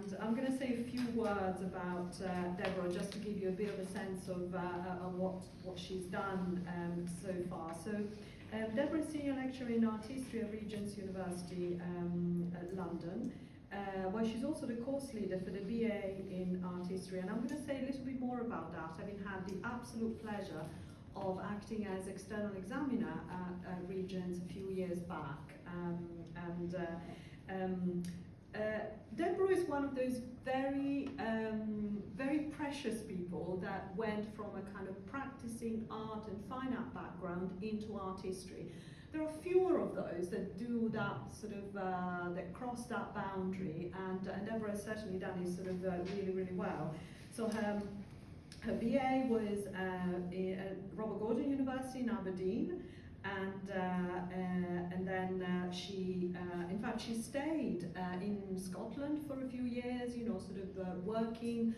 and I'm going to say a few words about Deborah, just to give you a bit of a sense of what she's done so far. So Deborah is Senior Lecturer in Art History at Regent University at London, where she's also the course leader for the BA in Art History, and I'm going to say a little bit more about that, having had the absolute pleasure of acting as external examiner at Regent a few years back. Deborah is one of those very precious people that went from a kind of practicing art and fine art background into art history. There are fewer of those that do that sort of, that cross that boundary, and Deborah has certainly done it sort of really, really well. So her BA was at Robert Gordon University in Aberdeen, and then she, in fact, she stayed in Scotland for a few years, you know, sort of working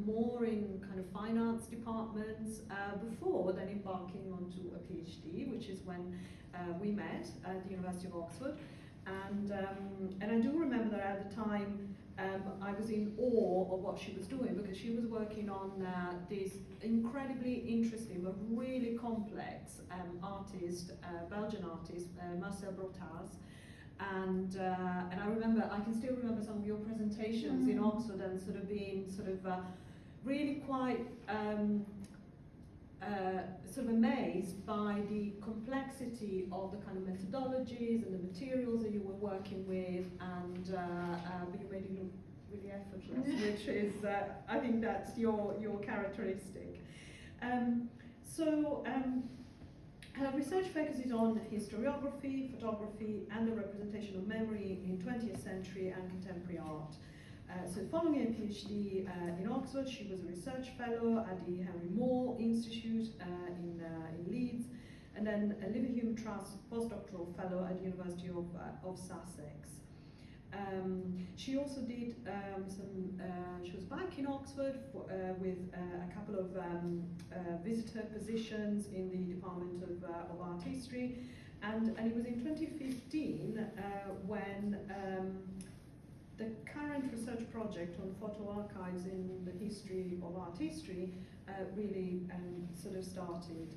more in kind of fine arts departments before then embarking onto a PhD, which is when we met at the University of Oxford. And I do remember that at the time I was in awe of what she was doing, because she was working on this incredibly interesting but really complex artist, Belgian artist, Marcel Broodthaers. And I remember, I can still remember some of your presentations in Oxford, and sort of being sort of really quite sort of amazed by the complexity of the kind of methodologies and the materials that you were working with, and but you made it look really effortless, which is, I think that's your characteristic. Her research focuses on historiography, photography, and the representation of memory in 20th century and contemporary art. So following a PhD in Oxford, she was a research fellow at the Henry Moore Institute in Leeds, and then a Leuven Trust postdoctoral fellow at the University of Sussex. She also did she was back in Oxford with a couple of visitor positions in the Department of Art History, and it was in 2015 when the current research project on photo archives in the history of art history really sort of started.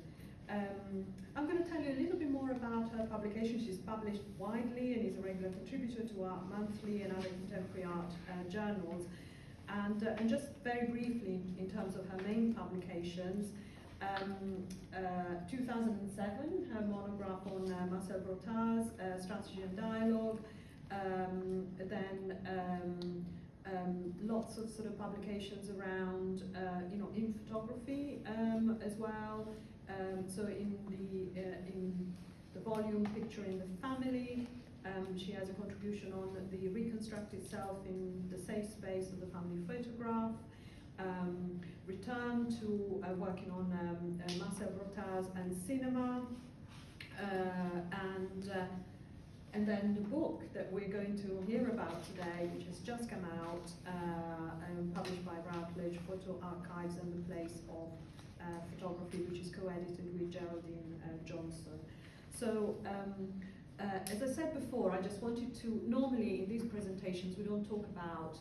I'm going to tell you a little bit more about her publication. She's published widely and is a regular contributor to Art Monthly and other contemporary art journals. And just very briefly, in terms of her main publications, 2007, her monograph on Marcel Broodthaers, Strategy and Dialogue. Lots of sort of publications around, you know, in photography as well. So in the volume Picture in the Family, she has a contribution on the reconstructed self in the safe space of the family photograph. Return to working on Marcel Broodthaers and Cinema, and then the book that we're going to hear about today, which has just come out, published by Routledge, Photo Archives and the Place of Photography, which is co-edited with Geraldine Johnson. So, as I said before, I just wanted to, normally in these presentations we don't talk about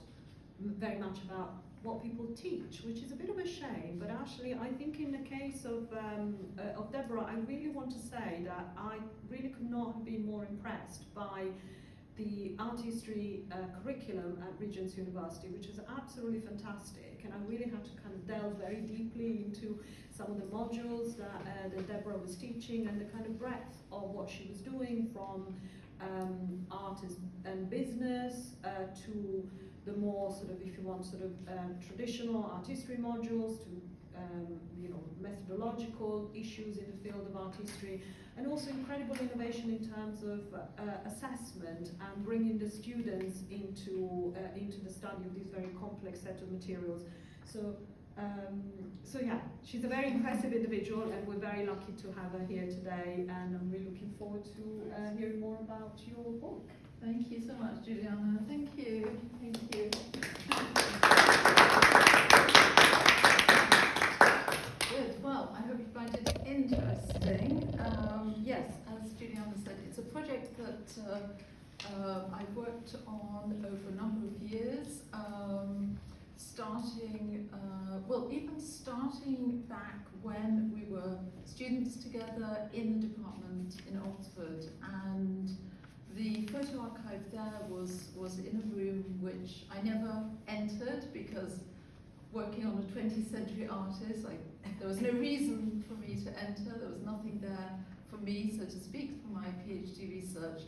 very much about what people teach, which is a bit of a shame, but actually I think in the case of Deborah, I really want to say that I really could not have been more impressed by the art history curriculum at Regent University, which is absolutely fantastic, and I really had to kind of delve very deeply into some of the modules that Deborah was teaching, and the kind of breadth of what she was doing, from art and business to the more sort of, if you want, sort of traditional art history modules, to you know, methodological issues in the field of art history, and also incredible innovation in terms of assessment and bringing the students into the study of this very complex set of materials. So yeah, she's a very impressive individual, and we're very lucky to have her here today, and I'm really looking forward to hearing more about your book. Thank you so much, Giuliana. Thank you. Thank you. Good. Well, I hope you find it interesting. Yes, as Giuliana said, it's a project that I've worked on over a number of years. starting back when we were students together in the department in Oxford, and the photo archive there was in a room which I never entered because working on a 20th century artist, there was no reason for me to enter, there was nothing there for me, so to speak, for my PhD research.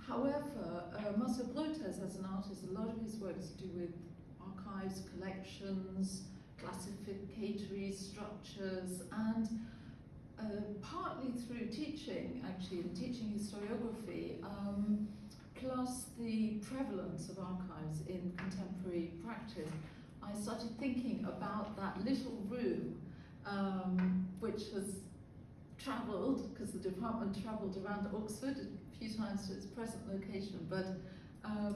However, Marcel Broodthaers as an artist, a lot of his work is to do with archives, collections, classificatory structures, and partly through teaching, actually, and teaching historiography, plus the prevalence of archives in contemporary practice, I started thinking about that little room, which has travelled, because the department travelled around Oxford a few times to its present location, but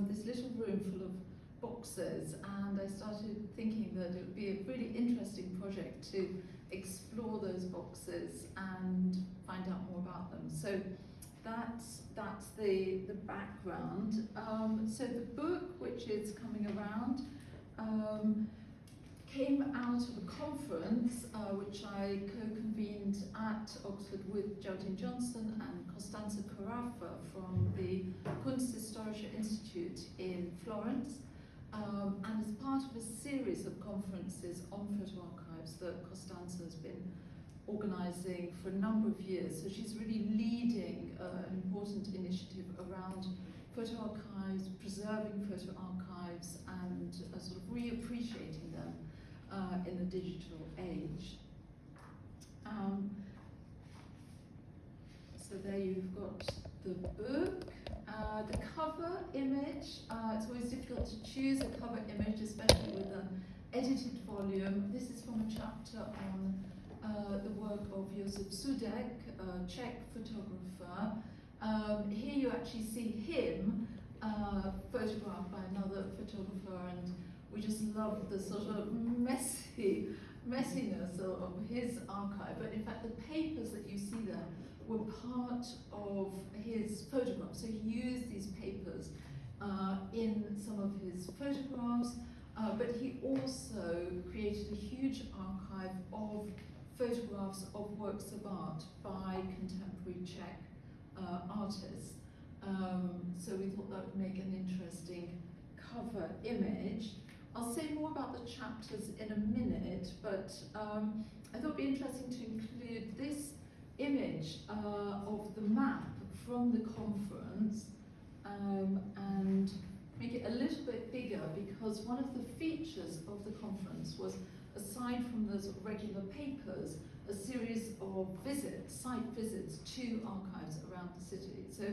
this little room full of boxes, and I started thinking that it would be a really interesting project to explore those boxes and find out more about them. So that's the background. So the book, which is coming around, came out of a conference which I co-convened at Oxford with Geraldine Johnson and Costanza Carafa from the Kunsthistorische Institute in Florence, and as part of a series of conferences on photo archives that Costanza has been organising for a number of years. So she's really leading an important initiative around photo archives, preserving photo archives, and sort of reappreciating them in the digital age. So there you've got the book. The cover image, it's always difficult to choose a cover image, especially with an edited volume. This is from a chapter on the work of Josef Sudek, a Czech photographer. Here you actually see him photographed by another photographer, and we just love the sort of messiness of his archive. But in fact, the papers that you see there were part of his photographs. So he used these papers in some of his photographs, but he also created a huge archive of photographs of works of art by contemporary Czech artists. So we thought that would make an interesting cover image. I'll say more about the chapters in a minute, but I thought it'd be interesting to include this image of the map from the conference and make it a little bit bigger, because one of the features of the conference was, aside from the sort of regular papers, a series of visits, site visits to archives around the city. So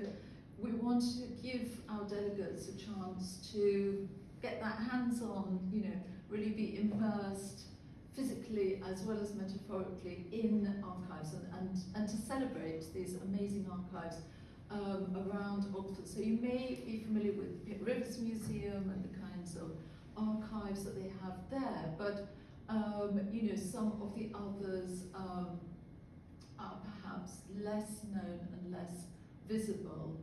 we want to give our delegates a chance to get that hands-on, really be immersed physically as well as metaphorically in archives and to celebrate these amazing archives around Oxford. So you may be familiar with Pitt Rivers Museum and the kinds of archives that they have there, but some of the others are perhaps less known and less visible.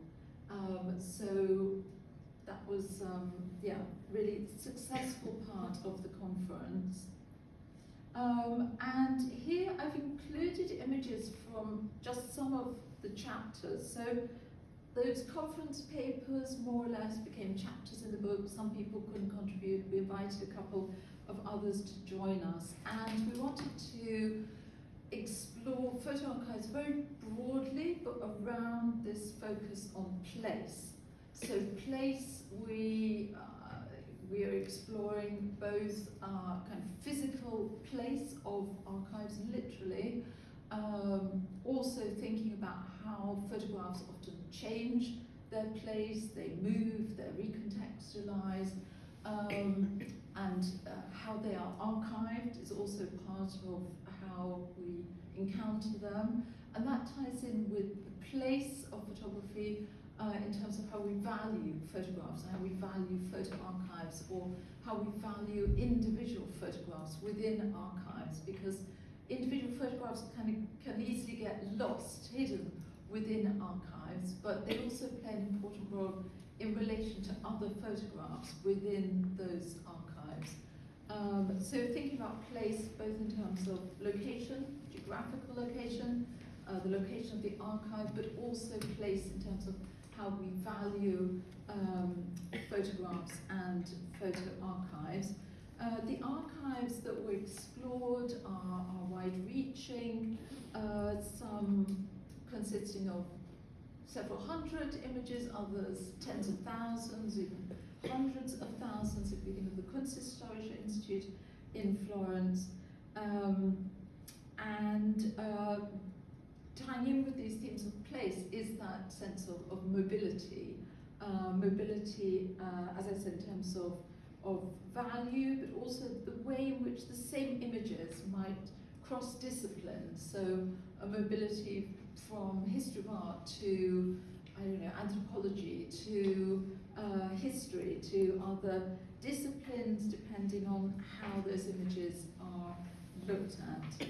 So that was, really successful part of the conference. And here I've included images from just some of the chapters. So those conference papers more or less became chapters in the book. Some people couldn't contribute. We invited a couple of others to join us. And we wanted to explore photo archives very broadly, but around this focus on place. So place, we are exploring both kind of physical place of archives, literally, also thinking about how photographs often change their place, they move, they're recontextualized, and how they are archived is also part of how we encounter them. And that ties in with the place of photography in terms of how we value photographs, how we value photo archives, or how we value individual photographs within archives, because individual photographs can easily get lost, hidden within archives, but they also play an important role in relation to other photographs within those archives. So thinking about place both in terms of location, geographical location, the location of the archive, but also place in terms of how we value photographs and photo archives. The archives that were explored are wide-reaching, some consisting of several hundred images, others tens of thousands, even hundreds of thousands if we think of the Kunsthistorische Institute in Florence. Tying in with these themes of place is that sense of mobility. Mobility, as I said, in terms of value, but also the way in which the same images might cross disciplines. So a mobility from history of art to, I don't know, anthropology, to history, to other disciplines, depending on how those images are looked at.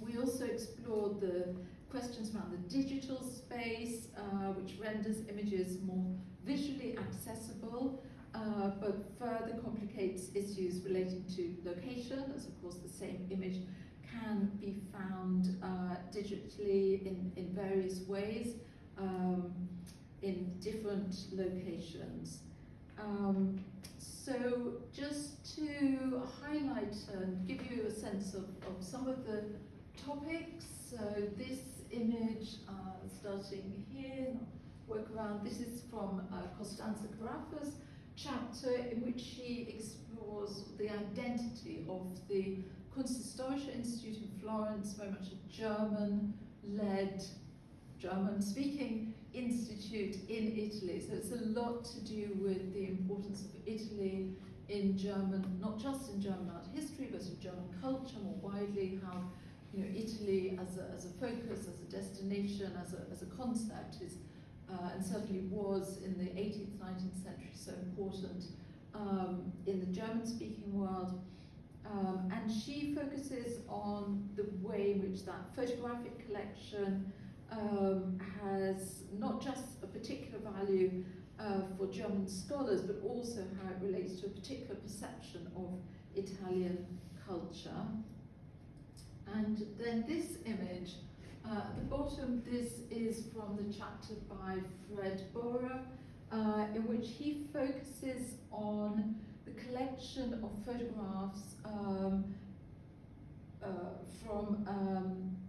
We also explored the questions around the digital space, which renders images more visually accessible, but further complicates issues relating to location, as of course the same image can be found digitally in various ways in different locations. So just to highlight and give you a sense of some of the topics, so this image starting here, work around, this is from Costanza Carafa's chapter in which she explores the identity of the Kunsthistorische Institute in Florence, very much a German-led, German-speaking institute in Italy. So it's a lot to do with the importance of Italy in German, not just in German art history, but in German culture more widely, how Italy as a focus, as a destination, as a concept is, and certainly was in the 18th, 19th century, so important in the German-speaking world. And she focuses on the way in which that photographic collection has not just a particular value for German scholars, but also how it relates to a particular perception of Italian culture. And then this image, at the bottom, this is from the chapter by Fred Bohrer, in which he focuses on the collection of photographs from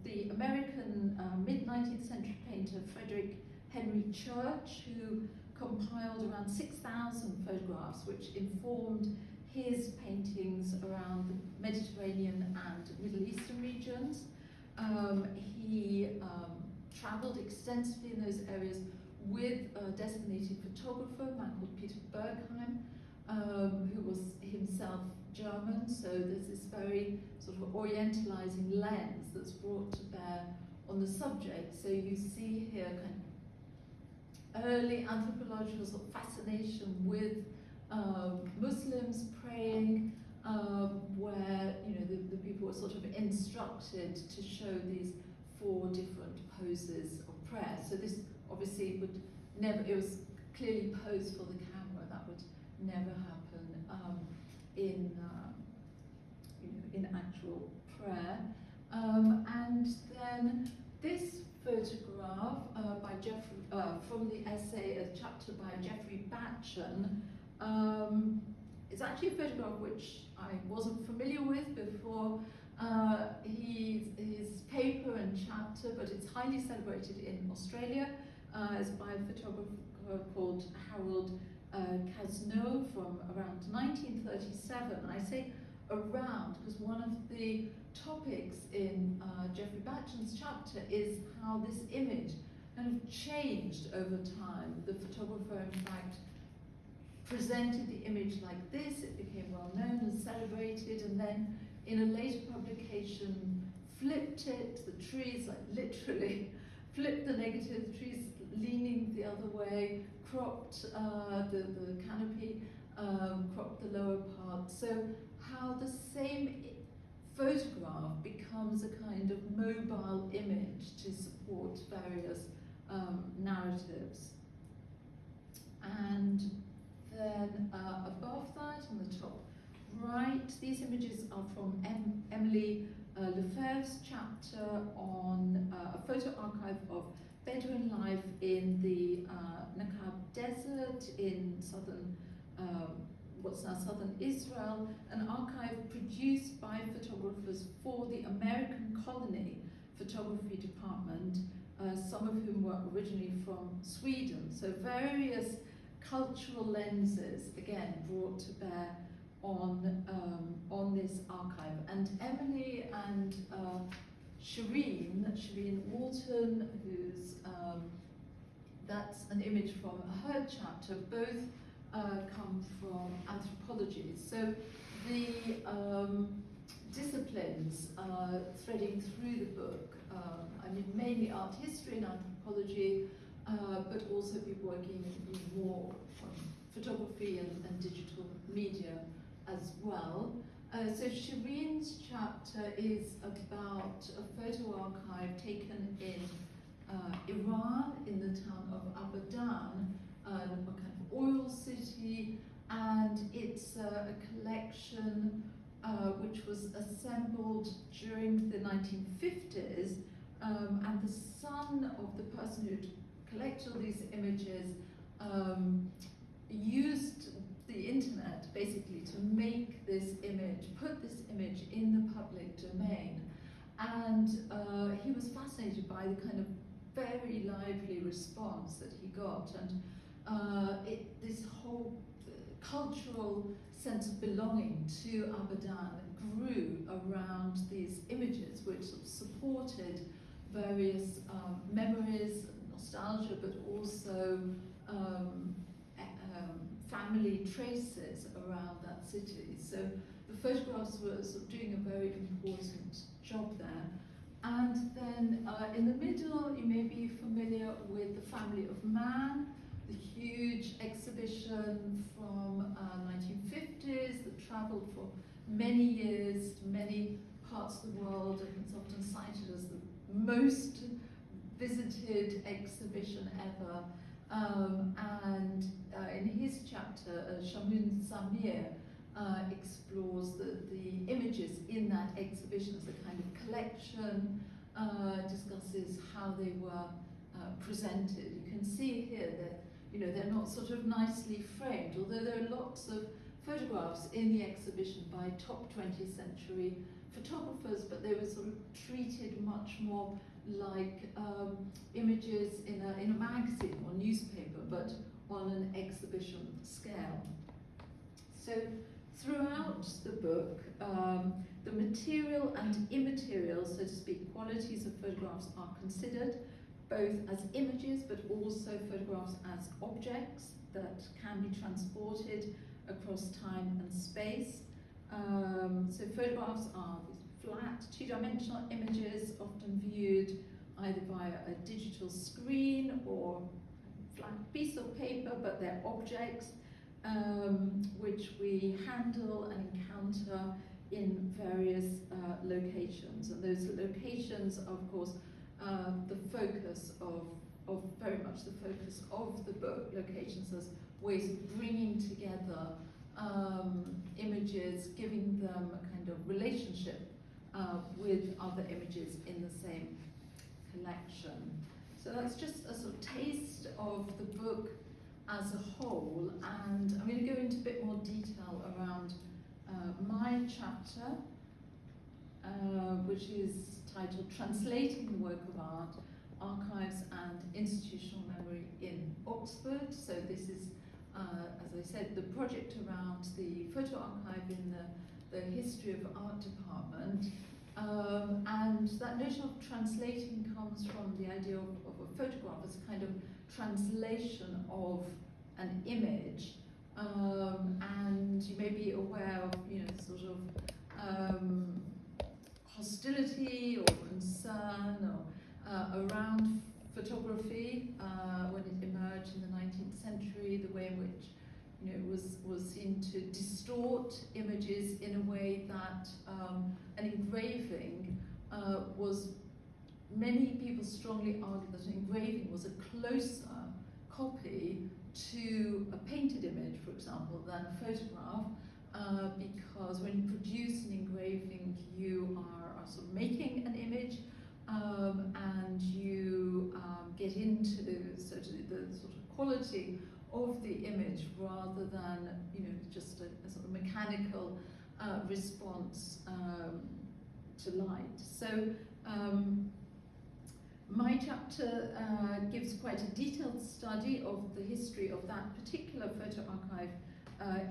the American mid-19th century painter Frederick Henry Church, who compiled around 6,000 photographs, which informed his paintings around the Mediterranean and Middle Eastern regions. He traveled extensively in those areas with a designated photographer, a man called Peter Bergheim, who was himself German, so there's this very sort of orientalizing lens that's brought to bear on the subject. So you see here kind of early anthropological sort of fascination with Muslims praying, where the people were sort of instructed to show these 4 different poses of prayer. So this obviously would never, it was clearly posed for the camera, that would never happen in actual prayer. And then this photograph by Geoffrey, from the essay, a chapter by Geoffrey Batchen, it's actually a photograph which I wasn't familiar with before his paper and chapter, but it's highly celebrated in Australia. It's by a photographer called Harold Casno from around 1937. And I say around because one of the topics in Geoffrey Batchen's chapter is how this image kind of changed over time. The photographer, in fact, presented the image like this, it became well known and celebrated, and then in a later publication flipped it, the trees, like literally flipped the negative, the trees leaning the other way, cropped the canopy, cropped the lower part. So how the same photograph becomes a kind of mobile image to support various narratives. And then above that, on the top right, these images are from Emily Lefebvre's chapter on a photo archive of Bedouin life in the Nakab Desert in southern, what's now southern Israel, an archive produced by photographers for the American Colony Photography Department, some of whom were originally from Sweden. So various cultural lenses, again, brought to bear on this archive. And Emily and Shireen Walton, who's, that's an image from her chapter, both come from anthropology. So the disciplines threading through the book, I mean, mainly art history and anthropology, but also people working in more photography and digital media as well. So Shireen's chapter is about a photo archive taken in Iran, in the town of Abadan, a kind of oil city, and it's a collection which was assembled during the 1950s, and the son of the person who'd collected all these images used the internet basically to make this image, put this image in the public domain, and he was fascinated by the kind of very lively response that he got, and this whole cultural sense of belonging to Abadan grew around these images, which sort of supported various memories, nostalgia, but also family traces around that city. So the photographs were sort of doing a very important job there. And then in the middle, you may be familiar with the Family of Man, the huge exhibition from 1950s that traveled for many years to many parts of the world, and it's often cited as the most visited exhibition ever. And in his chapter, Shamun Samir explores the images in that exhibition as a kind of collection, discusses how they were presented. You can see here that they're not sort of nicely framed, although there are lots of photographs in the exhibition by top 20th century photographers, but they were sort of treated much more like images in a magazine or newspaper, but on an exhibition scale. So throughout the book, the material and immaterial, so to speak, qualities of photographs are considered, both as images but also photographs as objects that can be transported across time and space. So photographs are flat, two-dimensional images, often viewed either via a digital screen or flat piece of paper, but they're objects which we handle and encounter in various locations. And those locations are, of course, the focus of very much the focus of the book, locations as ways of bringing together images, giving them a kind of relationship with other images in the same collection. So that's just a sort of taste of the book as a whole, and I'm going to go into a bit more detail around my chapter, which is titled Translating the Work of Art, Archives and Institutional Memory in Oxford. So this is, as I said, the project around the photo archive in the History of Art department. And that notion of translating comes from the idea of a photograph as a kind of translation of an image. And you may be aware of, sort of hostility or concern around photography when it emerged in the 19th century, the way in which it was seen to distort images in a way that an engraving was, many people strongly argue that an engraving was a closer copy to a painted image, for example, than a photograph, because when you produce an engraving, you are sort of making an image, and you get into the sort of quality of the image rather than just a sort of mechanical response to light. So my chapter gives quite a detailed study of the history of that particular photo archive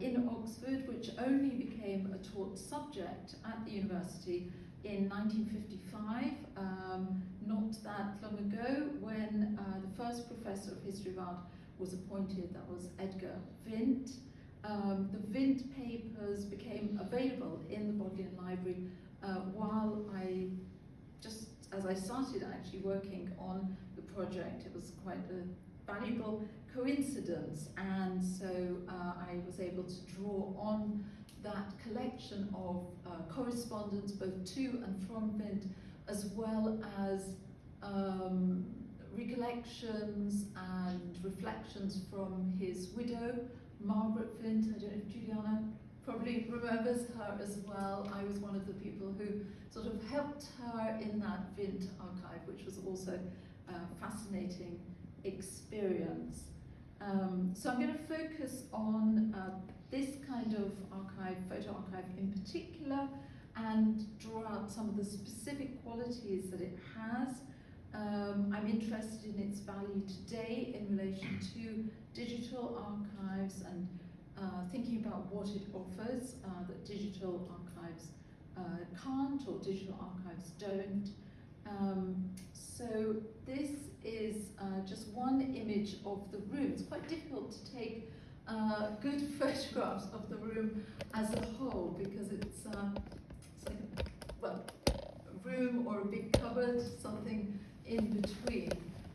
in Oxford, which only became a taught subject at the university in 1955, not that long ago, when the first professor of history of art was appointed. That was Edgar Vint. The Vint papers became available in the Bodleian Library while as I started actually working on the project. It was quite a valuable coincidence, and so I was able to draw on that collection of correspondence both to and from Vint, as well as recollections and reflections from his widow, Margaret Vint. I don't know if Giuliana probably remembers her as well. I was one of the people who sort of helped her in that Vint archive, which was also a fascinating experience. So I'm going to focus on this kind of archive, photo archive in particular, and draw out some of the specific qualities that it has. I'm interested in its value today in relation to digital archives and thinking about what it offers that digital archives can't, or digital archives don't. So this is just one image of the room. It's quite difficult to take good photographs of the room as a whole, because it's like, well, a room or a big cupboard, something in between.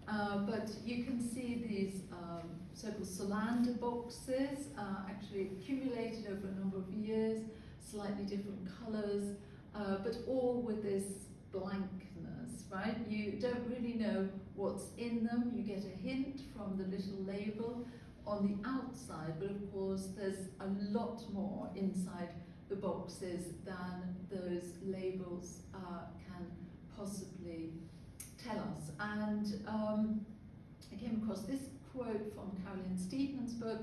But you can see these so-called Solander boxes, actually accumulated over a number of years, slightly different colours, but all with this blankness, right? You don't really know what's in them. You get a hint from the little label on the outside, but of course there's a lot more inside the boxes than those labels can possibly tell us. And I came across this quote from Caroline Steedman's book,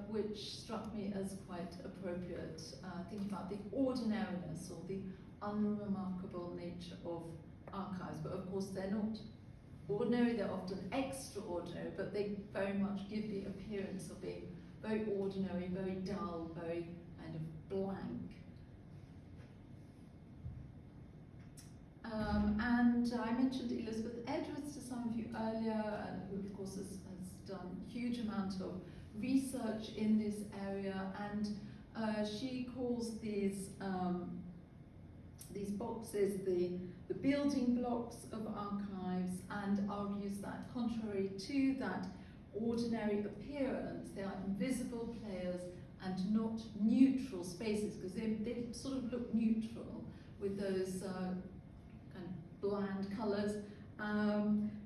which struck me as quite appropriate, thinking about the ordinariness or the unremarkable nature of archives. But of course they're not ordinary, they're often extraordinary, but they very much give the appearance of being very ordinary, very dull, very kind of blank. And I mentioned Elizabeth Edwards to some of you earlier, who of course has done a huge amount of research in this area, and she calls these boxes the building blocks of archives, and argues that contrary to that ordinary appearance, they are invisible players and not neutral spaces, because they sort of look neutral with those kind of bland colours.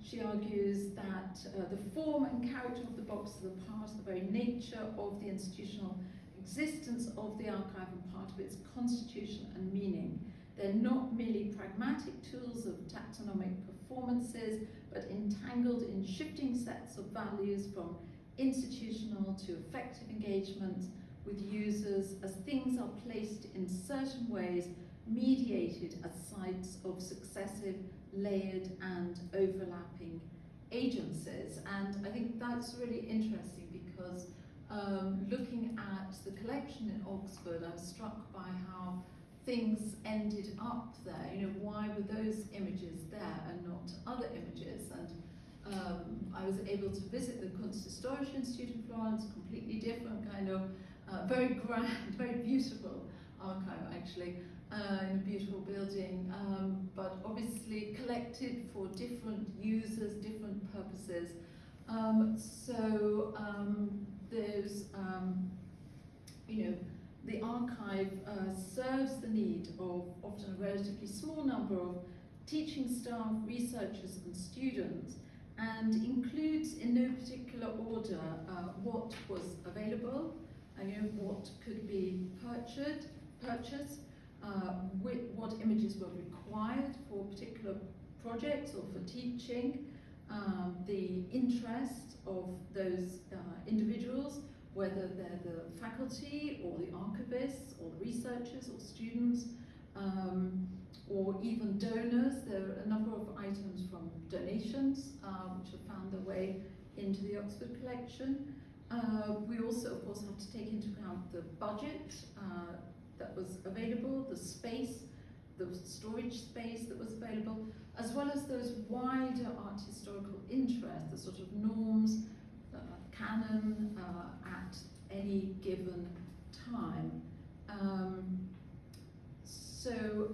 She argues that the form and character of the box are the part of the very nature of the institutional existence of the archive and part of its constitution and meaning. They're not merely pragmatic tools of taxonomic performances, but entangled in shifting sets of values from institutional to effective engagement with users, as things are placed in certain ways, mediated as sites of successive, layered and overlapping agencies. And I think that's really interesting, because looking at the collection in Oxford, I was struck by how things ended up there. You know, why were those images there and not other images? And I was able to visit the Kunsthistorische Institute in Florence, completely different kind of, very grand, very beautiful archive actually, in a beautiful building, but obviously collected for different users, different purposes. There's, you know, the archive serves the need of often a relatively small number of teaching staff, researchers and students, and includes in no particular order what was available, and you know, what could be purchase, what images were required for particular projects or for teaching, the interest of those individuals, whether they're the faculty or the archivists or the researchers or students, or even donors. There are a number of items from donations which have found their way into the Oxford collection. We also, of course, have to take into account the budget that was available, the space, the storage space that was available, as well as those wider art historical interests, the sort of norms, canon at any given time. So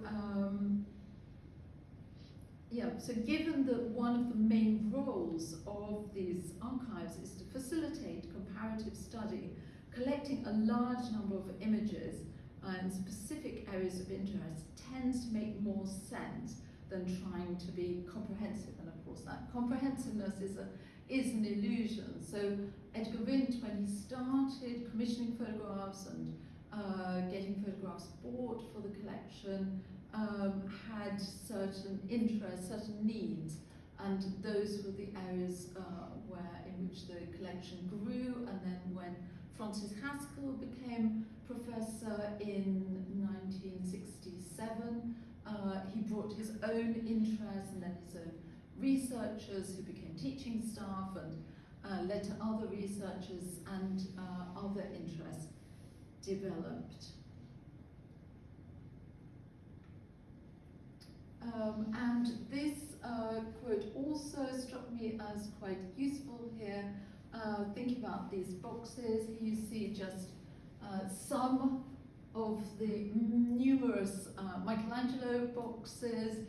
given that one of the main roles of these archives is to facilitate comparative study, collecting a large number of images in specific areas of interest tends to make more sense than trying to be comprehensive. And of course that comprehensiveness is an illusion. So Edgar Windt, when he started commissioning photographs and getting photographs bought for the collection, had certain interests, certain needs, and those were the areas in which the collection grew. And then when Francis Haskell became professor in 1967, he brought his own interests and then his own researchers who became teaching staff and led to other researchers, and other interests developed. And this quote also struck me as quite useful here. Think about these boxes. Here you see just some of the numerous Michelangelo boxes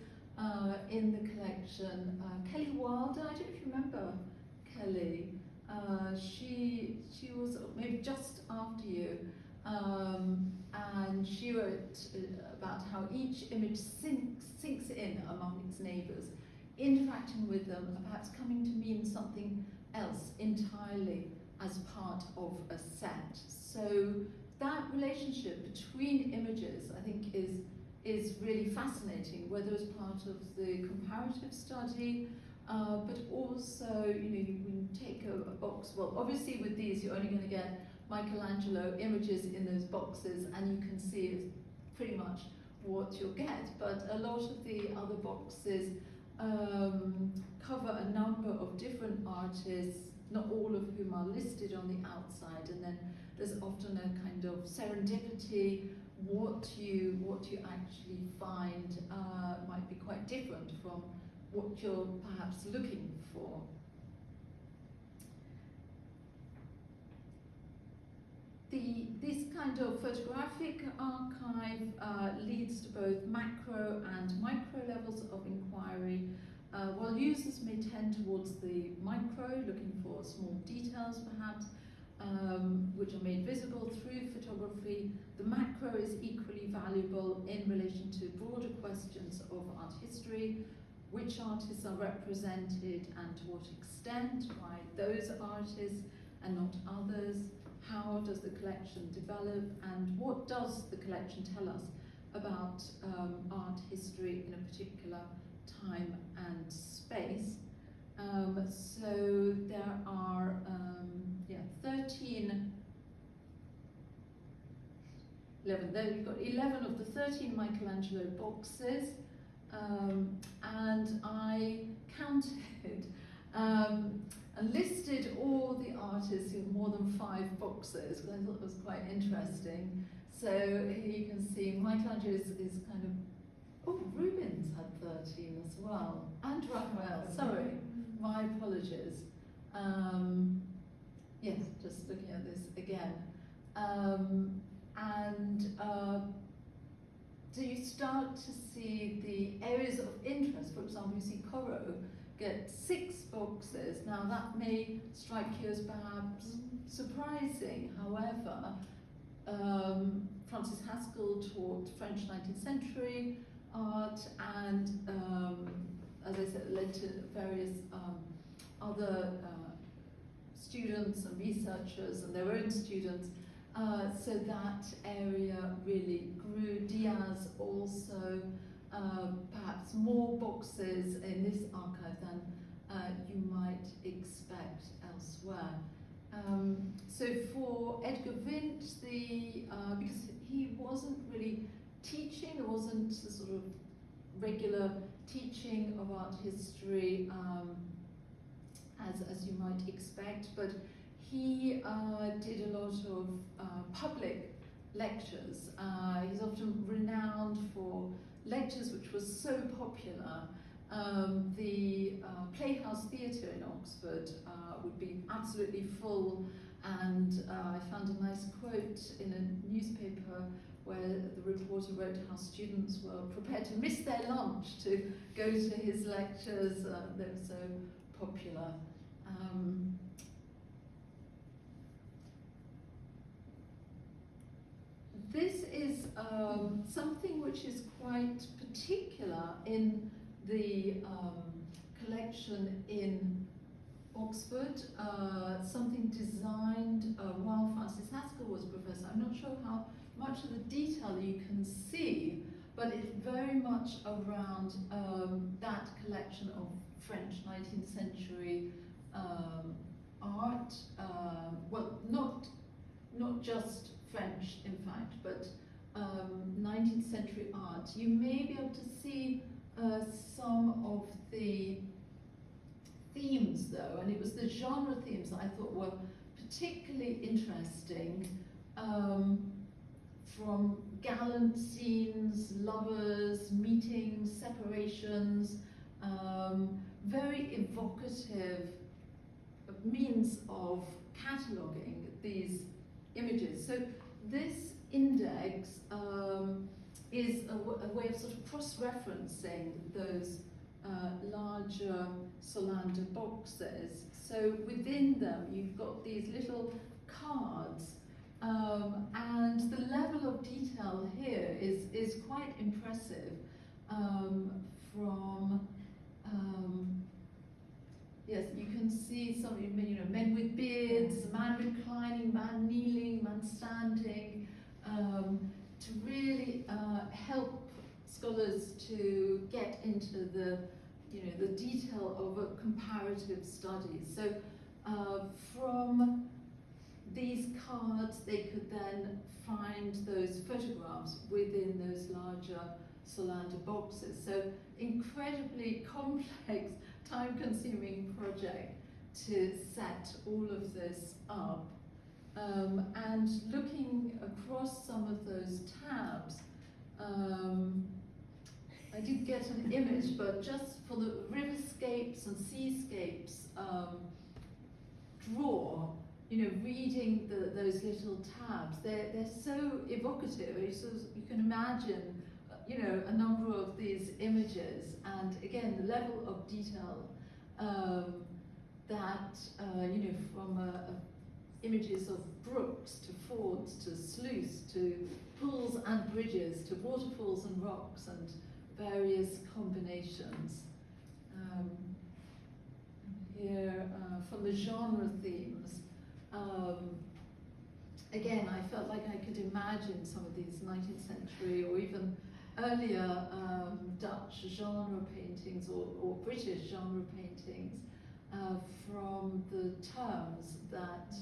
in the collection. Kelly Wilder, I don't know if you remember Kelly. She was maybe just after you. And she wrote about how each image sinks in among its neighbours, interacting with them, perhaps coming to mean something else entirely as part of a set. So that relationship between images, I think, is really fascinating, whether as part of the comparative study, but also, you know, you can take a box. Well, obviously with these, you're only going to get Michelangelo images in those boxes, and you can see it's pretty much what you'll get. But a lot of the other boxes cover a number of different artists, not all of whom are listed on the outside, and then there's often a kind of serendipity. What you actually find might be quite different from what you're perhaps looking for. This kind of photographic archive leads to both macro and micro levels of inquiry, while users may tend towards the micro, looking for small details perhaps, which are made visible through photography. The macro is equally valuable in relation to broader questions of art history, which artists are represented and to what extent, why those artists and not others. How does the collection develop, and what does the collection tell us about art history in a particular time and space? So there are 11 of the 13 Michelangelo boxes, and I counted and listed all the artists in more than 5 boxes, because I thought it was quite interesting. So here you can see Michelangelo is kind of, oh, Rubens had 13 as well, and Raphael, sorry, my apologies. Yes, just looking at this again. So you start to see the areas of interest. For example, you see Corot get 6 boxes. Now that may strike you as perhaps surprising. However, Francis Haskell taught French 19th century art, and as I said, led to various other students and researchers and their own students So that area really grew. Diaz also, perhaps more boxes in this archive than you might expect elsewhere. So for Edgar Vint, because he wasn't really teaching, there wasn't the sort of regular teaching of art history as you might expect, but he did a lot of public lectures. He's often renowned for lectures which were so popular. The Playhouse Theatre in Oxford would be absolutely full, and I found a nice quote in a newspaper where the reporter wrote how students were prepared to miss their lunch to go to his lectures. They were so popular. This is something which is quite particular in the collection in Oxford, something designed while Francis Haskell was professor. I'm not sure how much of the detail you can see, but it's very much around that collection of French 19th century art. Well, not just French, in fact, but 19th century art. You may be able to see some of the themes, though, and it was the genre themes that I thought were particularly interesting, from gallant scenes, lovers, meetings, separations, very evocative means of cataloguing these images. So this index is a way of sort of cross-referencing those larger Solander boxes. So within them you've got these little cards, and the level of detail here is quite impressive. Yes, you can see some, men with beards, man reclining, man kneeling, man standing, to really help scholars to get into the detail of a comparative study. So from these cards, they could then find those photographs within those larger Solander boxes. So incredibly complex, time-consuming project to set all of this up. And looking across some of those tabs, I did get an image, but just for the riverscapes and seascapes drawer, reading those little tabs, they're so evocative. You can imagine, a number of these images, and again, the level of detail that, from images of brooks to fords to sluice to pools and bridges to waterfalls and rocks and various combinations. Here, from the genre themes, again, I felt like I could imagine some of these 19th century or even earlier Dutch genre paintings or British genre paintings from the terms that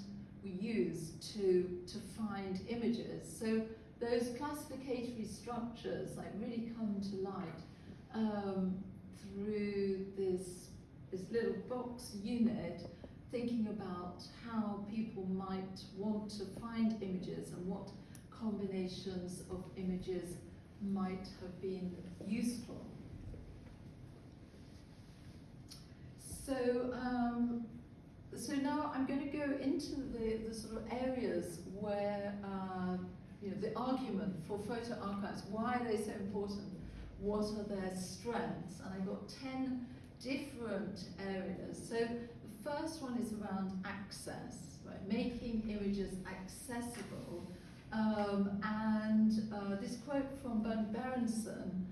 we use to find images. So those classificatory structures really come to light through this little box unit, thinking about how people might want to find images and what combinations of images might have been useful. So, so now I'm going to go into the sort of areas where the argument for photo archives, why are they so important, what are their strengths, and I've got 10 different areas. So the first one is around access, right? Making images accessible. This quote from Bernd Berenson,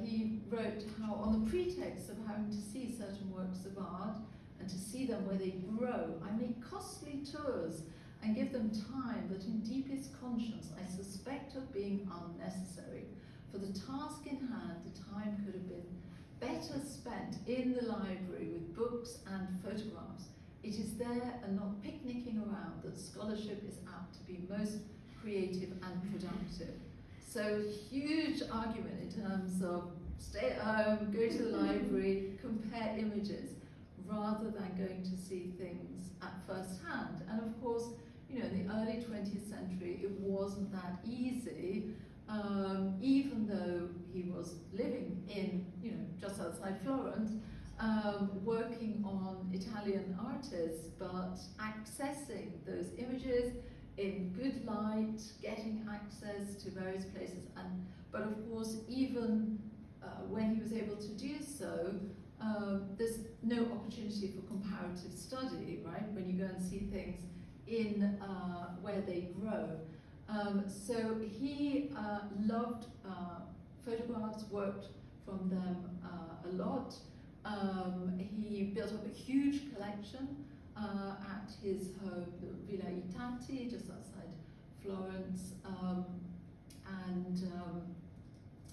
he wrote how, on the pretext of having to see certain works of art and to see them where they grow, I make costly tours and give them time that in deepest conscience I suspect of being unnecessary. For the task in hand, the time could have been better spent in the library with books and photographs. It is there and not picnicking around that scholarship is apt to be most creative and productive. So huge argument in terms of stay at home, go to the library, compare images, rather than going to see things at first hand. And of course, you know, in the early 20th century, it wasn't that easy, even though he was living in, you know, just outside Florence, working on Italian artists, but accessing those images in good light, getting access to various places, but of course, even when he was able to do so, there's no opportunity for comparative study, right? When you go and see things in where they grow. So he loved photographs, worked from them a lot. He built up a huge collection at his home, the Villa I Tanti, just outside Florence, and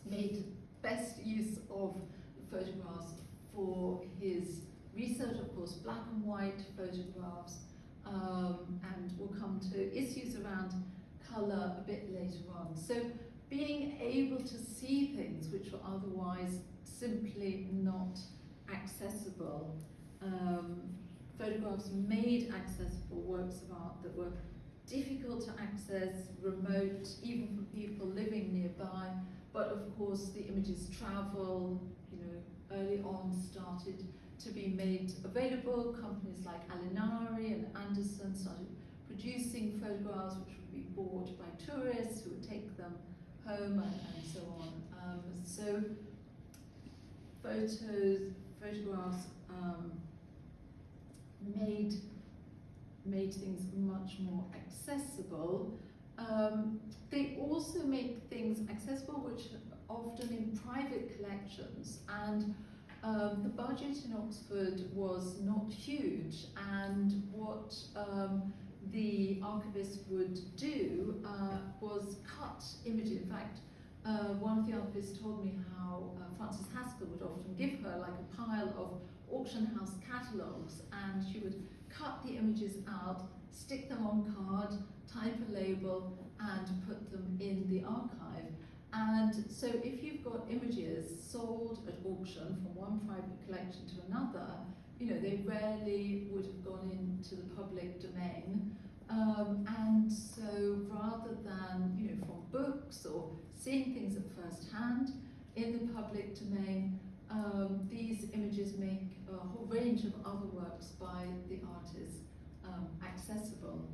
made best use of the photographs for his research, of course, black and white photographs, and we'll come to issues around colour a bit later on. So being able to see things which were otherwise simply not accessible, photographs made accessible works of art that were difficult to access, remote, even for people living nearby, but of course the images travel, you know, early on started to be made available. Companies like Alinari and Anderson started producing photographs which would be bought by tourists who would take them home and so on. So photographs made things much more accessible. They also make things accessible which often in private collections, and the budget in Oxford was not huge, and what the archivist would do was cut images. In fact, one of the archivists told me how Frances Haskell would often give her like a pile of auction house catalogues, and she would cut the images out, stick them on card, type a label, and put them in the archive. And so if you've got images sold at auction from one private collection to another, you know, they rarely would have gone into the public domain. And so rather than, you know, from books or seeing things at first hand in the public domain, these images make a whole range of other works by the artist accessible.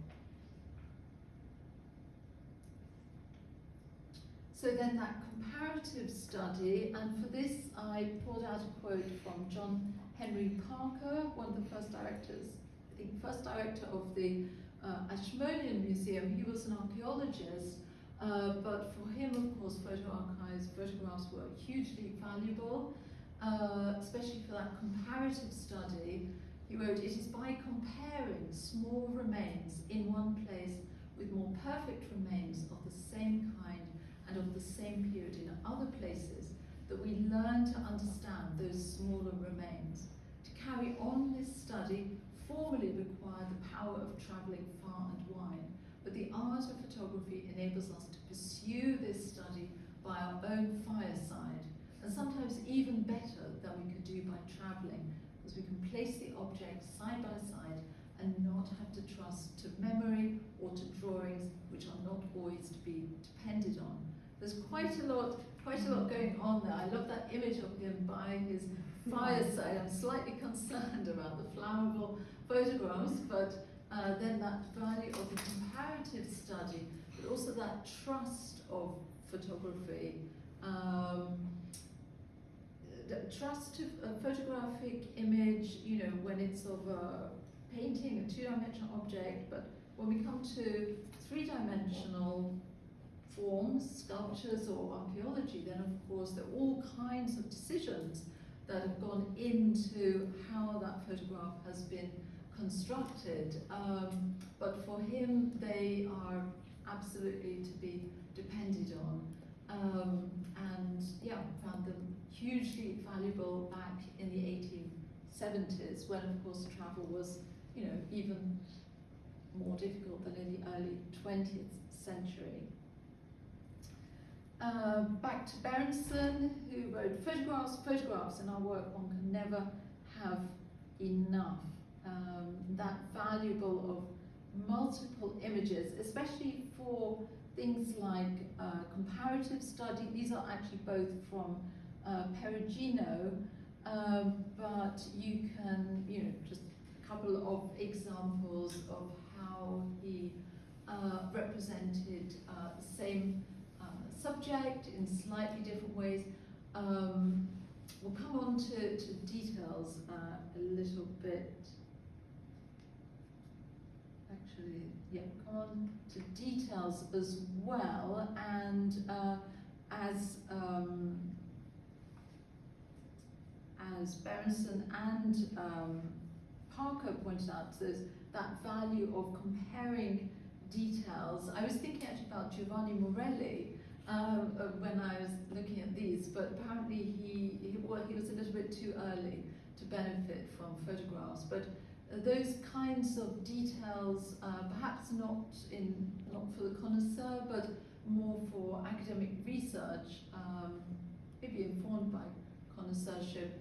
So then that comparative study, and for this I pulled out a quote from John Henry Parker, one of the first directors, I think first director of the Ashmolean Museum. He was an archaeologist, but for him, of course, photographs were hugely valuable, especially for that comparative study. He wrote, "It is by comparing small remains in one place with more perfect remains of the same kind and of the same period in other places that we learn to understand those smaller remains. To carry on this study formally required the power of travelling far and wide, but the art of photography enables us to pursue this study by our own fireside, and sometimes even better than we could do by travelling, because we can place the objects side by side and not have to trust to memory or to drawings which are not always to be depended on." There's quite a lot going on there. I love that image of him by his fireside. I'm slightly concerned about the flammable photographs, but then that value of the comparative study, but also that trust of photography, the trust of a photographic image, you know, when it's of a painting, a two-dimensional object, but when we come to three-dimensional forms, sculptures or archaeology, then of course there are all kinds of decisions that have gone into how that photograph has been constructed, but for him they are absolutely to be depended on, and yeah, found them hugely valuable back in the 1870s, when of course travel was, you know, even more difficult than in the early 20th century. Back to Berenson, who wrote photographs in our work, one can never have enough. That valuable of multiple images, especially for things like comparative study. These are actually both from Perugino, but you can, you know, just a couple of examples of how he represented the same subject in slightly different ways. We'll come on to details a little bit. Actually, yeah, come on to details as well, and as Berenson and Parker pointed out, there's that value of comparing details. I was thinking actually about Giovanni Morelli when I was looking at these, but apparently he was a little bit too early to benefit from photographs. But those kinds of details, perhaps not for the connoisseur, but more for academic research, maybe informed by connoisseurship,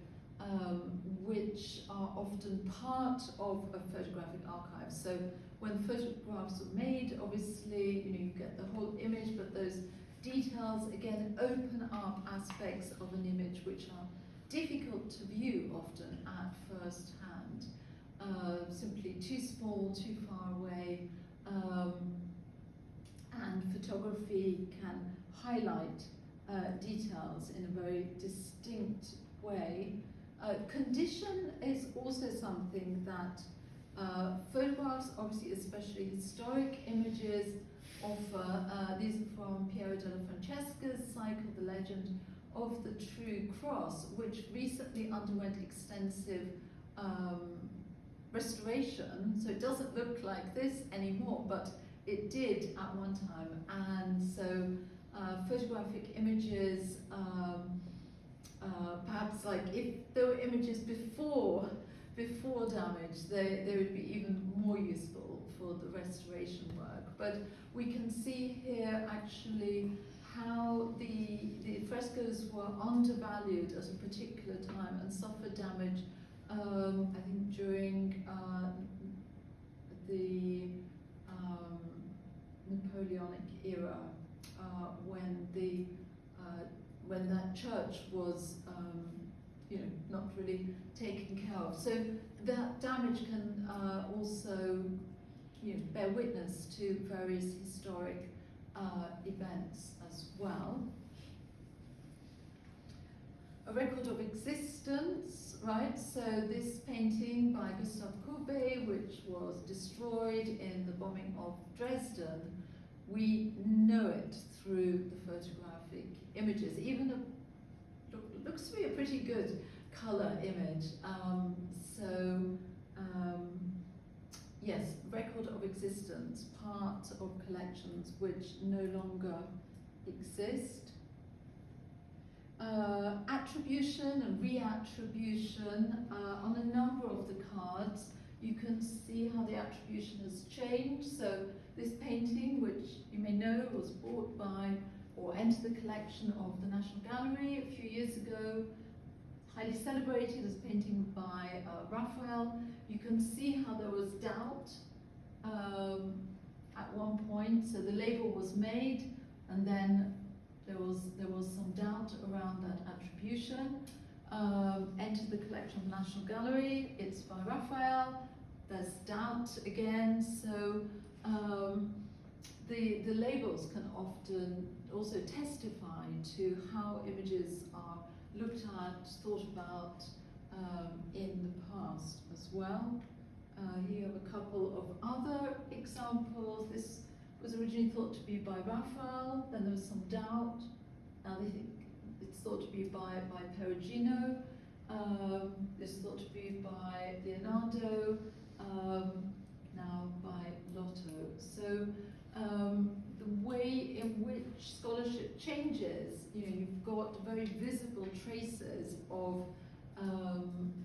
which are often part of a photographic archive. So when photographs are made, obviously, you know, you get the whole image, but those details again open up aspects of an image which are difficult to view often at first hand. Simply too small, too far away, and photography can highlight details in a very distinct way. Condition is also something that photographs, obviously especially historic images, offer. These are from Piero della Francesca's cycle, The Legend of the True Cross, which recently underwent extensive restoration, so it doesn't look like this anymore, but it did at one time. And so photographic images, perhaps like if there were images before damage, they would be even more useful for the restoration work. But we can see here actually how the frescoes were undervalued at a particular time and suffered damage, I think during the Napoleonic era, when that church was you know, not really taken care of. So that damage can also, you know, bear witness to various historic events as well. A record of existence, right? So this painting by Gustave Courbet, which was destroyed in the bombing of Dresden, we know it through the photographic images. Even looks to be a pretty good color image. Yes, record of existence, part of collections which no longer exist. Attribution and reattribution on a number of the cards. You can see how the attribution has changed. So this painting, which you may know was bought by or entered the collection of the National Gallery a few years ago, highly celebrated as a painting by Raphael. You can see how there was doubt at one point. So the label was made, and then there was some doubt around that attribution. Entered the collection of the National Gallery. It's by Raphael. There's doubt again. So the labels can often also testify to how images are looked at, thought about in the past as well. Here you have a couple of other examples. This was originally thought to be by Raphael, then there was some doubt. Now they think it's thought to be by Perugino. This is thought to be by Leonardo. now by Lotto. So the way in which scholarship changes, you've got very visible traces of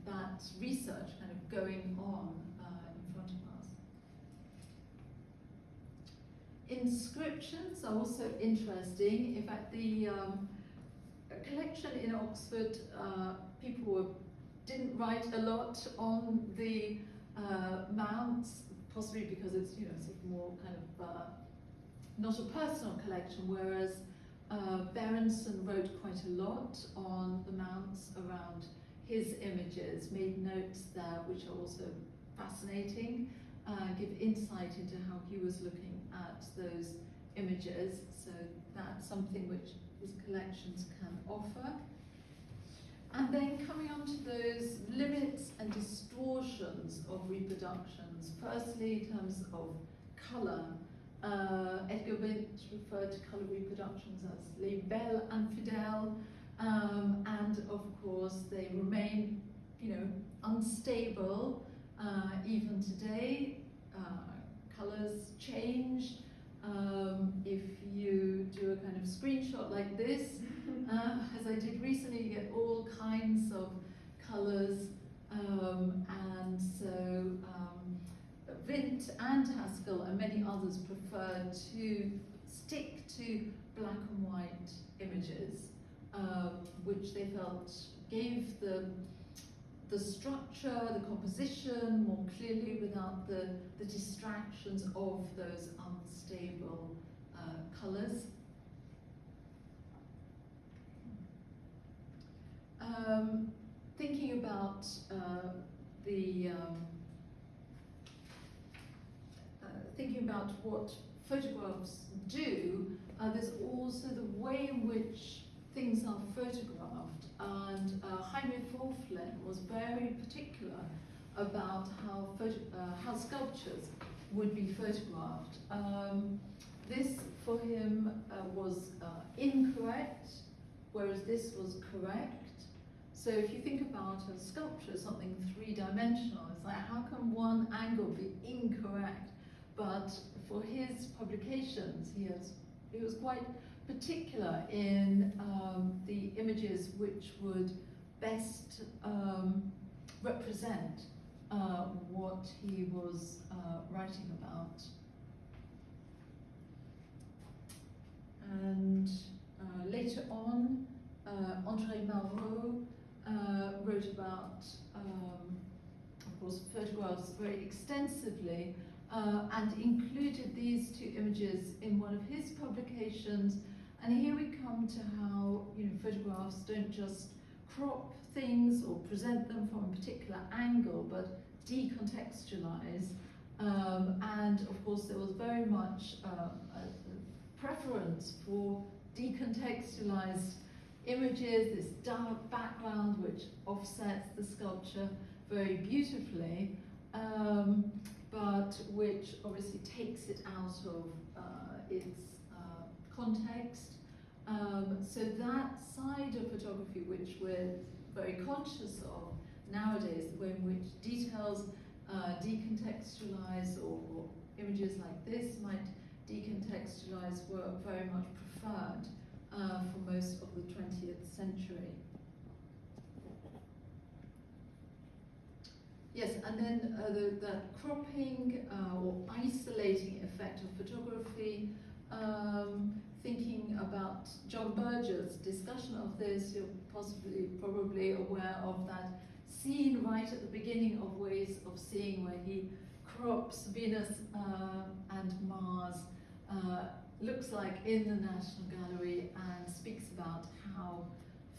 that research kind of going on in front of us. Inscriptions are also interesting. In fact, the collection in Oxford, people didn't write a lot on the mounts, possibly because it's sort of more kind of not a personal collection, whereas Berenson wrote quite a lot on the mounts around his images, made notes there which are also fascinating, give insight into how he was looking at those images. So that's something which his collections can offer. And then coming on to those limits and distortions of reproductions, firstly in terms of colour. Edgar Winch referred to colour reproductions as les belles infidèles, and of course they remain, unstable even today. Colours change. If you do a kind of screenshot like this, as I did recently, you get all kinds of colours, and so Vint and Haskell and many others prefer to stick to black and white images, which they felt gave the structure, the composition more clearly without the distractions of those unstable colours. Thinking about thinking about what photographs do, there's also the way in which things are photographed, and Jaime Forflen was very particular about how sculptures would be photographed. This for him was incorrect, whereas this was correct. So if you think about a sculpture, something three-dimensional, it's like, how can one angle be incorrect? But for his publications, he was quite particular in the images which would best represent what he was writing about. And later on, André Malraux wrote about, of course, photographs very extensively, and included these two images in one of his publications. And here we come to how photographs don't just crop things or present them from a particular angle, but decontextualize. And of course, there was very much a preference for decontextualized images, this dark background which offsets the sculpture very beautifully, but which obviously takes it out of its context. So that side of photography which we're very conscious of nowadays, the way in which details decontextualize, or images like this might decontextualize, were very much preferred for most of the 20th century. Yes, and then that cropping or isolating effect of photography, thinking about John Berger's discussion of this, you're probably aware of that scene right at the beginning of Ways of Seeing, where he crops Venus and Mars, looks like in the National Gallery, and speaks about how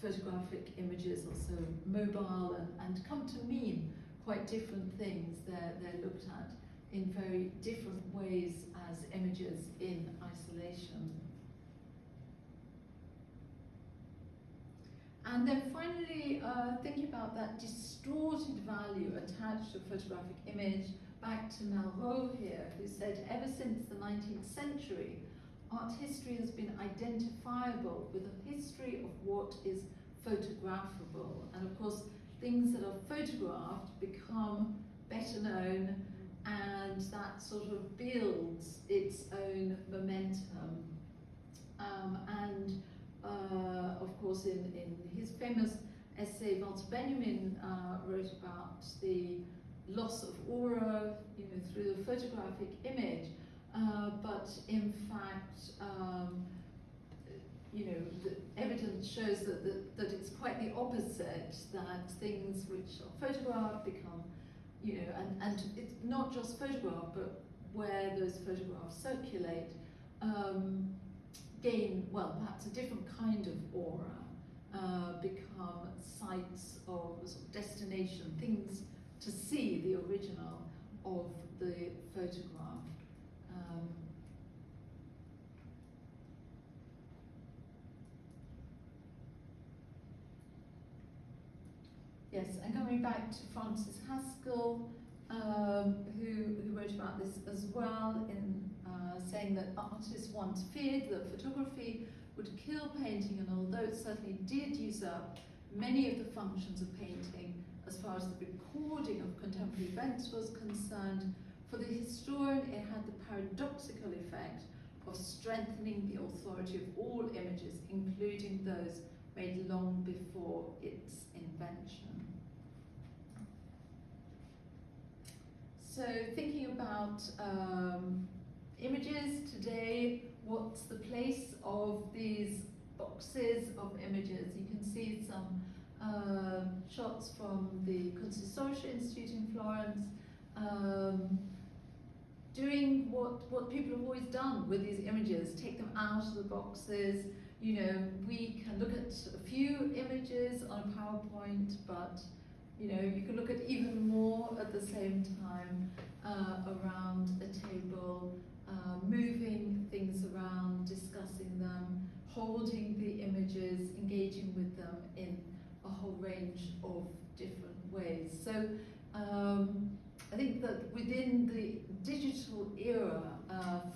photographic images are so mobile and come to mean quite different things. They're looked at in very different ways as images in isolation. And then finally, thinking about that distorted value attached to a photographic image, back to Malraux here, who said, ever since the 19th century, art history has been identifiable with a history of what is photographable. And of course, things that are photographed become better known, and that sort of builds its own momentum. Of course, in his famous essay, Walter Benjamin wrote about the loss of aura, through the photographic image. But in fact, the evidence shows that it's quite the opposite, that things which are photographed become, and it's not just photographed, but where those photographs circulate, gain, well, perhaps a different kind of aura, become sites of sort of destination, things to see the original of the photograph. Yes, and coming back to Francis Haskell, who wrote about this as well, in saying that artists once feared that photography would kill painting, and although it certainly did usurp many of the functions of painting as far as the recording of contemporary events was concerned, for the historian it had the paradoxical effect of strengthening the authority of all images, including those made long before its invention. So thinking about images today, what's the place of these boxes of images? You can see some shots from the Kunsthistorische Institute in Florence, doing what people have always done with these images, take them out of the boxes. We can look at a few images on a PowerPoint, but you can look at even more at the same time around a table, moving things around, discussing them, holding the images, engaging with them in a whole range of different ways. So I think that within the digital era,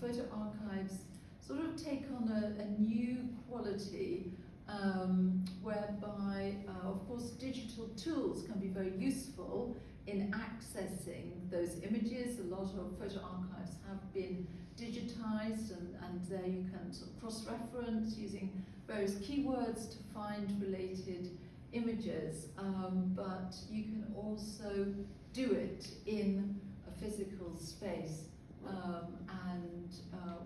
photo archives sort of take on a new quality, whereby, of course, digital tools can be very useful in accessing those images. A lot of photo archives have been digitized, and there you can sort of cross-reference using various keywords to find related images, but you can also do it in a physical space, and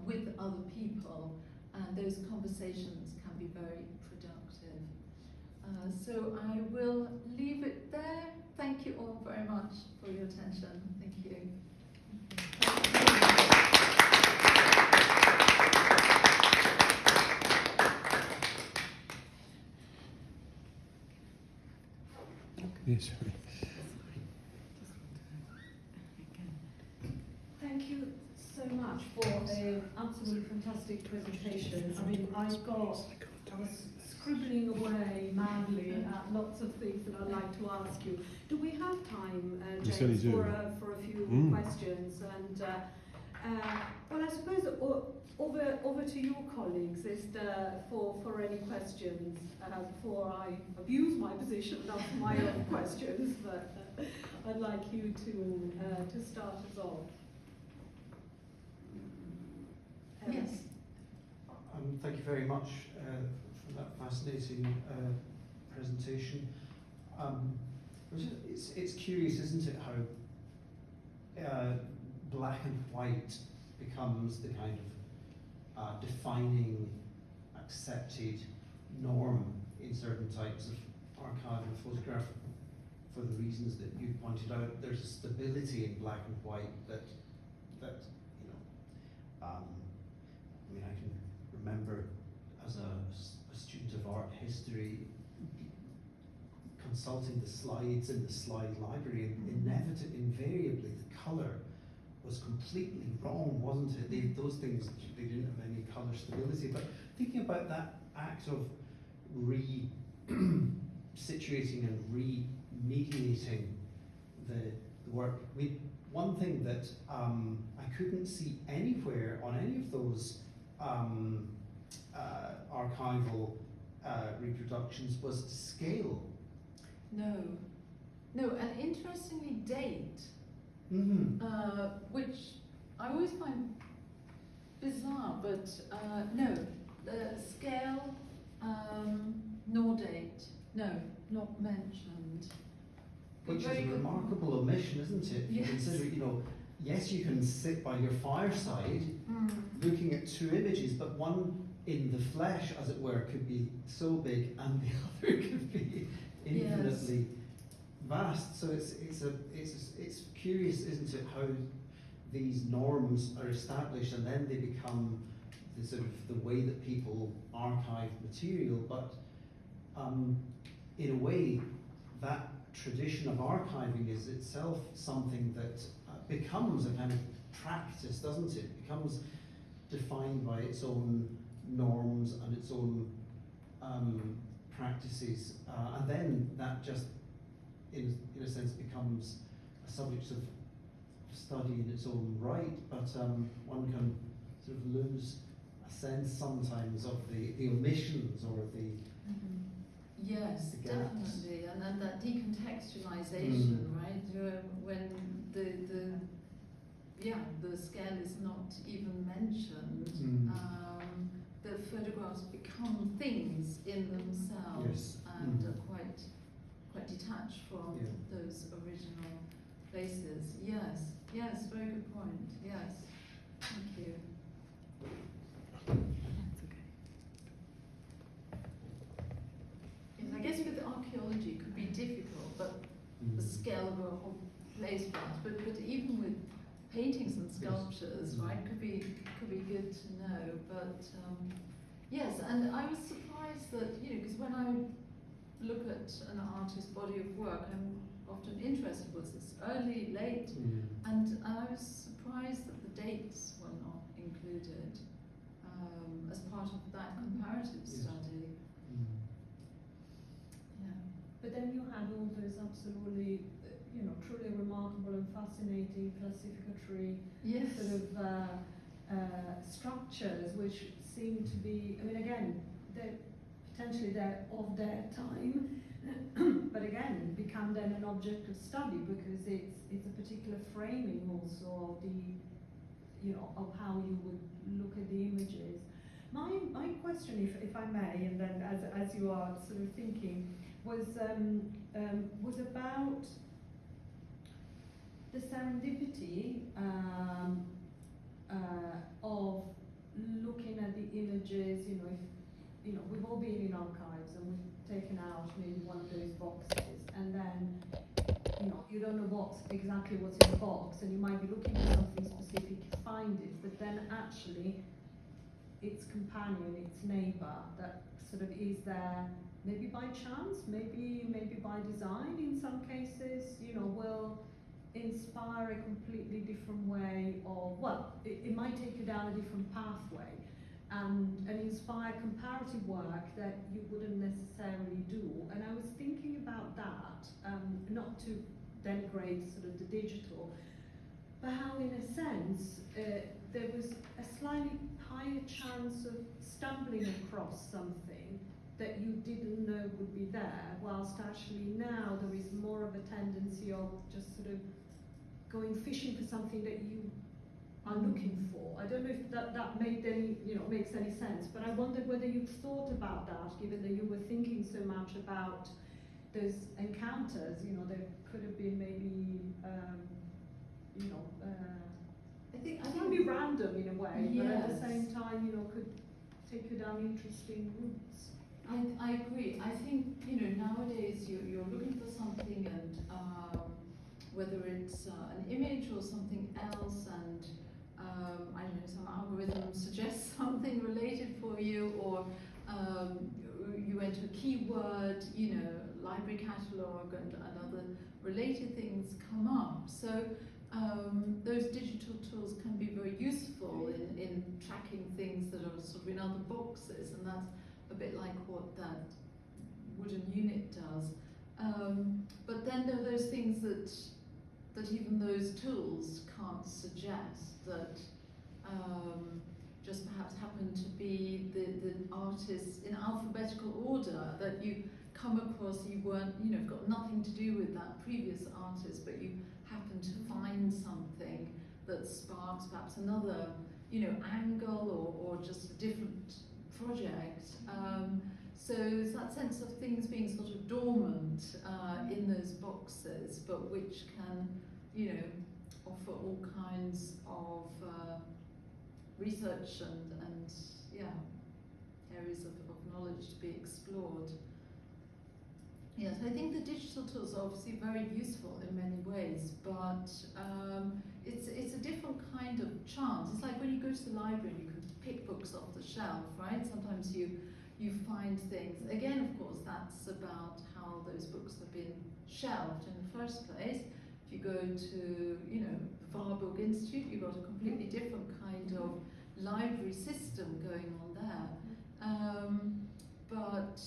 with other people, and those conversations can be very productive. So I will leave it there. Thank you all very much for your attention. Thank you. Yes. Thank you so much for an absolutely fantastic presentation. I mean, I was scribbling away madly at lots of things that I'd like to ask you. Do we have time, James, for a few questions? And well, I suppose over to your colleagues for any questions before I abuse my position and ask my own questions. But I'd like you to start us off. Yes. Thank you very much for that fascinating presentation. It's curious, isn't it, how black and white becomes the kind of defining, accepted norm in certain types of archival photograph, for the reasons that you pointed out. There's a stability in black and white that I mean, I can remember as a student of art history consulting the slides in the slide library, and invariably the colour was completely wrong, wasn't it? Those things, they didn't have any colour stability. But thinking about that act of situating and remediating the work, I mean, one thing that I couldn't see anywhere on any of those archival reproductions was scale. No, and interestingly, date. which I always find bizarre, but no, the scale, nor date, no, not mentioned. Which is Very a good. remarkable omission, isn't it? If you Yes. consider, yes, you can sit by your fireside looking at two images, but one in the flesh, as it were, could be so big, and the other could be infinitely vast. So it's curious, isn't it, how these norms are established, and then they become the sort of the way that people archive material. But in a way, that tradition of archiving is itself something that becomes a kind of practice, doesn't it? It becomes defined by its own norms and its own practices, and then that just, in a sense, becomes a subject of study in its own right. But one can sort of lose a sense sometimes of the omissions or the Yes, the gaps. definitely, and then that decontextualization, right? When the scale is not even mentioned, the photographs become things in themselves, Yes. and are quite detached from those original places. Yes, very good point. Yes, thank you. Yes, I guess with archaeology it could be difficult, but the scale of a whole place, perhaps. But even with paintings and sculptures, right, could be good to know. But yes, and I was surprised that, because when I look at an artist's body of work, I'm often interested, was this early, late, and I was surprised that the dates were not included as part of that comparative study. But then you had all those absolutely, truly remarkable and fascinating classificatory sort of structures, which seem to be, again, they're of their time, but again, become then an object of study because it's a particular framing also of of how you would look at the images. My question, if I may, and then as you are sort of thinking, was about the serendipity of looking at the images. If we've all been in archives and we've taken out maybe one of those boxes, and then you don't know exactly what's in the box, and you might be looking for something specific to find it, but then actually its companion, its neighbour, that sort of is there, maybe by chance, maybe by design in some cases, will inspire a completely different way of, it might take you down a different pathway and inspire comparative work that you wouldn't necessarily do. And I was thinking about that, not to denigrate sort of the digital, but how in a sense there was a slightly higher chance of stumbling across something that you didn't know would be there, whilst actually now there is more of a tendency of just sort of going fishing for something that you are looking for. I don't know if that made any, makes any sense, but I wondered whether you've thought about that, given that you were thinking so much about those encounters. There could have been maybe, I can be random in a way, but at the Yes. same time, could take you down interesting routes. I agree. I think, nowadays you're looking for something, and whether it's an image or something else, and I don't know, some algorithm suggests something related for you, or you enter a keyword, library catalogue and other related things come up. So those digital tools can be very useful in tracking things that are sort of in other boxes, and that's a bit like what that wooden unit does. But then there are those things that even those tools can't suggest, that just perhaps happen to be the artists in alphabetical order that you come across. You weren't, got nothing to do with that previous artist, but you happen to find something that sparks perhaps another, angle or just a different project. So it's that sense of things being sort of dormant in those boxes, but which can, offer all kinds of research and areas of knowledge to be explored. Yes, I think the digital tools are obviously very useful in many ways, but it's a different kind of chance. It's like when you go to the library and you can pick books off the shelf, right? Sometimes you find things. Again, of course, that's about how those books have been shelved in the first place. If you go to, the Warburg Institute, you've got a completely different kind of library system going on there. But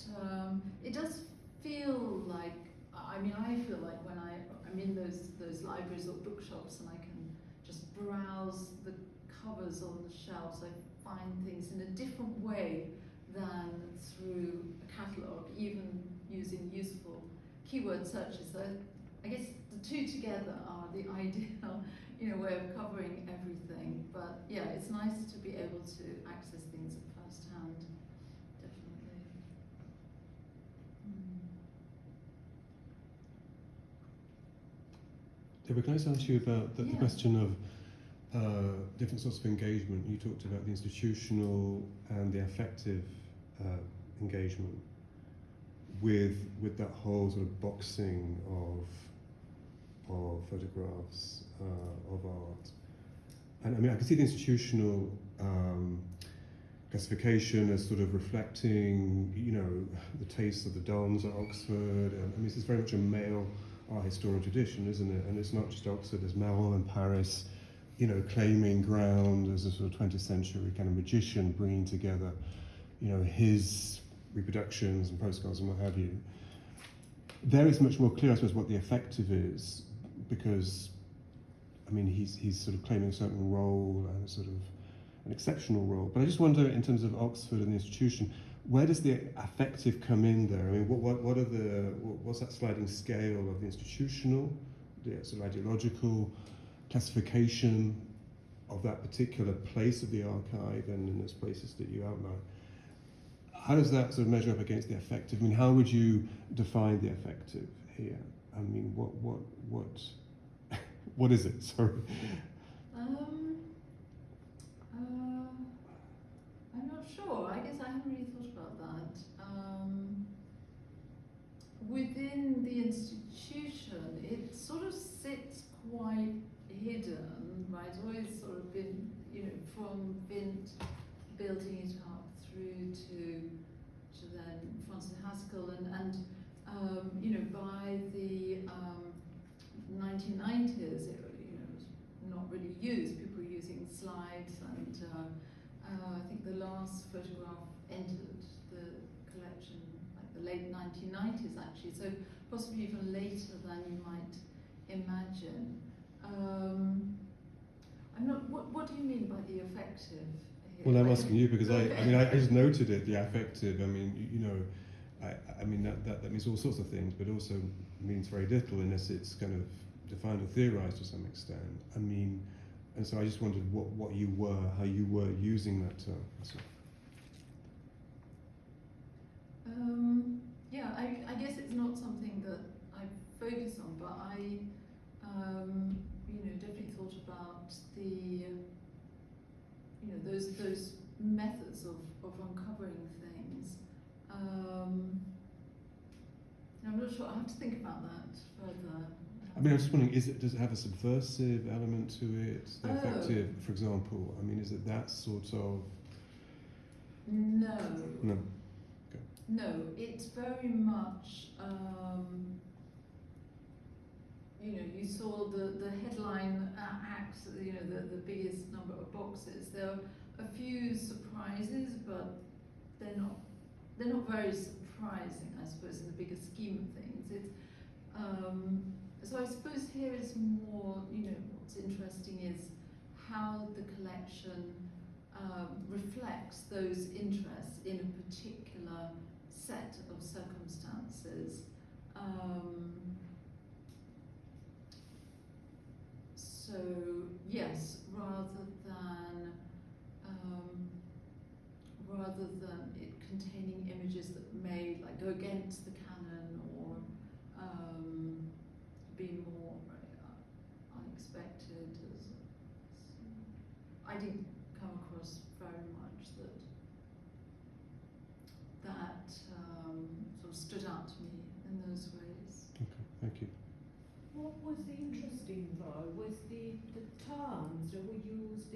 it does feel like, I feel like when I'm in those libraries or bookshops and I can just browse the covers on the shelves, I find things in a different way than through a catalogue, even using useful keyword searches. So I guess the two together are the ideal, way of covering everything. But yeah, it's nice to be able to access things at first hand, definitely. Deborah, can I just ask you about the question of different sorts of engagement? You talked about the institutional and the affective engagement with that whole sort of boxing of photographs of art. And I can see the institutional classification as sort of reflecting, the tastes of the dons at Oxford. And this is very much a male art historian tradition, isn't it? And it's not just Oxford, there's Merrill and Paris, claiming ground as a sort of 20th century kind of magician, bringing together, his reproductions and postcards and what have you. There is much more clear, I suppose, what the affective is, because, he's sort of claiming a certain role and a sort of an exceptional role. But I just wonder, in terms of Oxford and the institution, where does the affective come in there? What's that sliding scale of the institutional, the sort of ideological classification of that particular place of the archive and in those places that you outline? How does that sort of measure up against the affective? How would you define the affective here? What is it? Sorry. I'm not sure. I guess I haven't really thought about that. Within the institution, it sort of sits quite hidden, right? It's always sort of been, from Vint building it up through to then Francis Haskell and by the 1990s, it was not really used. People were using slides, and I think the last photograph entered the collection like the late 1990s, actually. So possibly even later than you might imagine. I'm not. What do you mean by the affective? Well, I'm asking you because I just noted it, the affective. That means all sorts of things, but also means very little unless it's kind of defined or theorized to some extent. And so I just wondered what you were, how you were using that term. I guess it's not something that I focus on, but I definitely thought about the those methods of uncovering things. I'm not sure. I have to think about that further. I was just wondering, does it have a subversive element to it? The affective, for example. Is it that sort of? No. No. Okay. No, it's very much. You saw the headline acts. The biggest number of boxes. There are a few surprises, but they're not very surprising, I suppose, in the bigger scheme of things. It's so I suppose here is more. What's interesting is how the collection reflects those interests in a particular set of circumstances. So yes, rather than it containing images that may like go against the canon or be more unexpected. I didn't come across very much that sort of stood out to me in those ways. Okay, thank you. What was interesting though was the terms that were used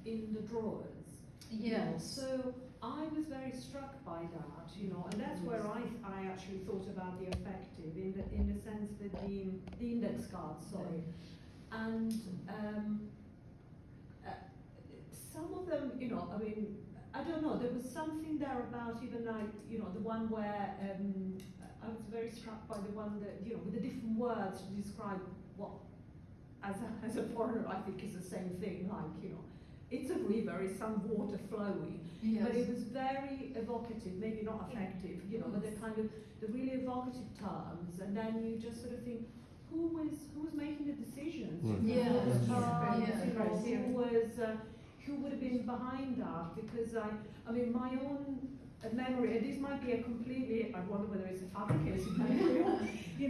in the drawers. Yes. So I was very struck by that, and that's where I actually thought about the affective in the sense that the index cards, sorry, and some of them, I don't know, there was something there about even like, the one where I was very struck by the one that, with the different words to describe what, as a foreigner, I think is the same thing, like, it's a river, it's some water flowing, Yes. but it was very evocative, maybe not effective, but they're kind of the really evocative terms, and then you just sort of think, who was making the decisions? Right. Who would have been behind that? Because my own memory, and this might be a completely, I wonder whether it's a fabricated memory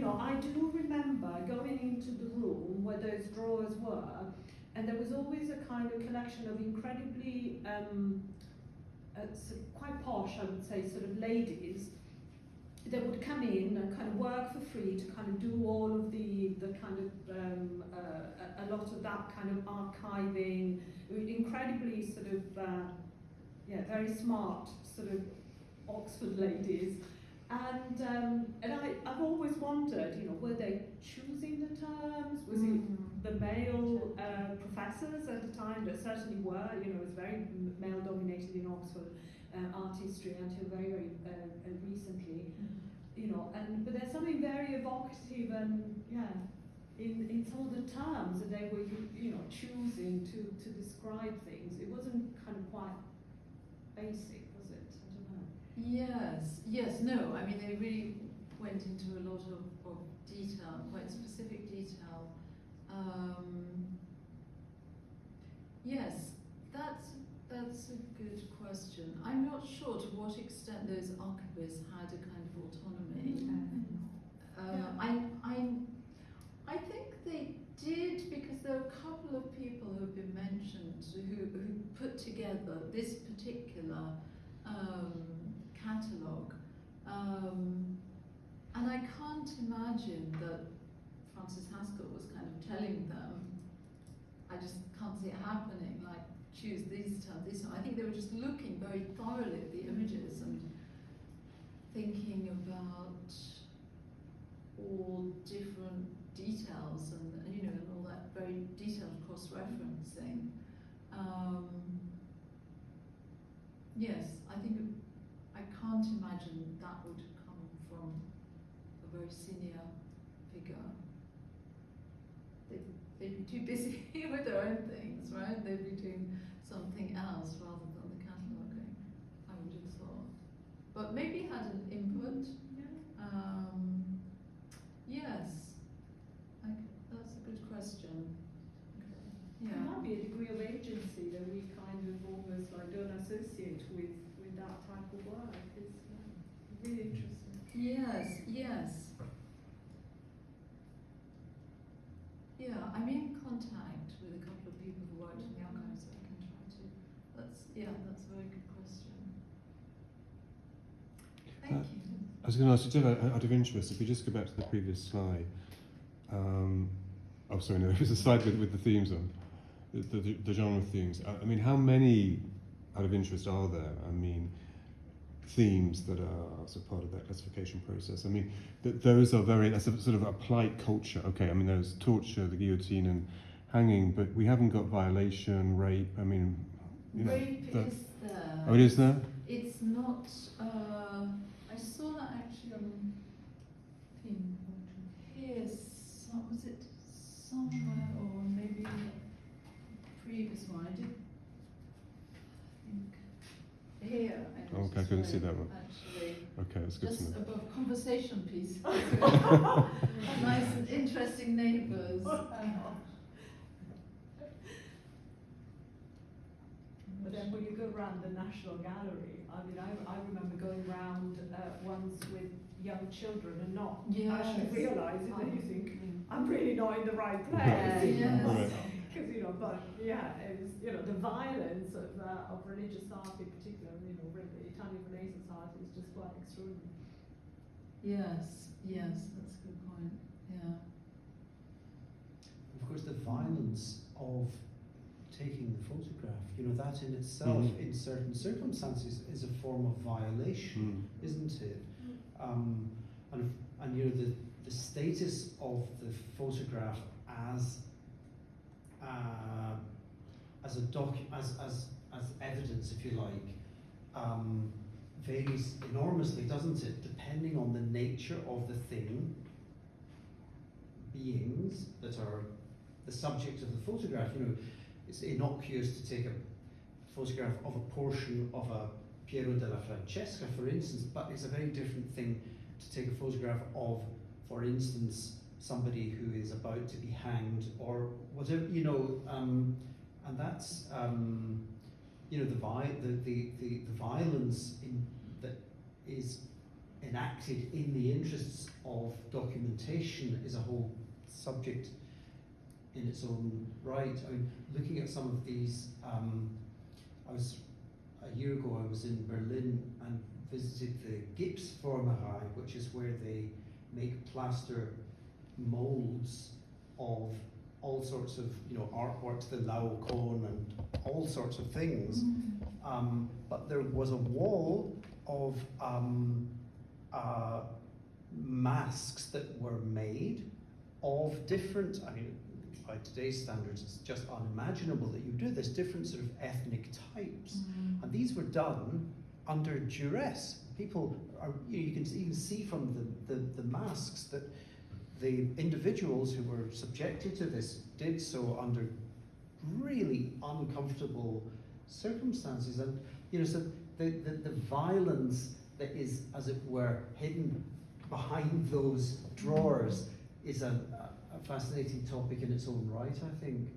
or, I do remember going into the room where those drawers were, and there was always a kind of collection of incredibly, quite posh, I would say, sort of ladies that would come in and kind of work for free to kind of do all of the kind of, a lot of that kind of archiving, incredibly sort of, very smart sort of Oxford ladies. And I've always wondered, were they choosing the terms? Was it the male professors at the time? There certainly were, it was very male dominated in Oxford art history until very, very recently. But there's something very evocative and in some of the terms that they were choosing to describe things. It wasn't kind of quite basic, was it? I don't know. Yes, no, I mean, they really went into a lot of detail, quite specific detail. Yes, that's a good question. I'm not sure to what extent those archivists had a kind of autonomy. I think they did, because there are a couple of people who have been mentioned who put together this particular catalogue, and I can't imagine that Francis Haskell was kind of telling them, I just can't see it happening, like choose these terms, this time. I think they were just looking very thoroughly at the images and thinking about all different details and all that very detailed cross-referencing. Yes, I can't imagine that would come from a very senior figure. They'd be too busy with their own things, right? They'd be doing something else rather than the cataloguing, I would have thought. But maybe had an input. Yes, that's a good question. Okay. There Yeah. might be a degree of agency that we kind of almost like don't associate with that type of work. It's really interesting. Yes. Yeah, I'm in contact with a couple of people who worked in the archives, so I can try to. That's a very good question. Thank you. I was going to ask you, out of interest, if we just go back to the previous slide. Oh, sorry, no, it was a slide with the themes on, the genre themes. I mean, how many, out of interest, are there? I mean, themes that are sort of part of that classification process. I mean, those are that's a sort of applied culture. Okay, I mean, there's torture, the guillotine, and hanging, but we haven't got violation, rape. I mean, Rape is there. Oh, it is there? It's not. I saw that actually on theme. Here's was it somewhere, or maybe the previous one? I did think here. Okay, I couldn't see that one. Actually, Okay, that's good to Just know. above conversation piece. Nice and interesting neighbours. But then when you go around the National Gallery, I mean, I remember going round once with young children and not actually realising that you think, I'm really not in the right place. Yes. Because, you know, but yeah, it was, you know, the violence of religious art in particular, you know, the Italian Renaissance art is just quite extraordinary. Yes, yes, that's a good point. Yeah. Of course, the violence of taking the photograph, you know, that in itself, in certain circumstances, is a form of violation, isn't it? And you know, the status of the photograph as evidence, if you like, varies enormously, doesn't it? Depending on the nature of the thing, beings that are the subject of the photograph. You know, it's innocuous to take a photograph of a portion of a Piero della Francesca, for instance, but it's a very different thing to take a photograph of, for instance, somebody who is about to be hanged or whatever, you know, and that's, you know, the violence that is enacted in the interests of documentation is a whole subject in its own right. I mean, looking at some of these, a year ago I was in Berlin and visited the Gipsformerei, which is where they make plaster molds of all sorts of, you know, artworks, the Laocoon and all sorts of things. But there was a wall of masks that were made of different, I mean, by today's standards, it's just unimaginable that you do this, different sort of ethnic types. And these were done under duress. People are, you can even see from the masks that the individuals who were subjected to this did so under really uncomfortable circumstances. And, you know, so the violence that is, as it were, hidden behind those drawers is a fascinating topic in its own right, I think.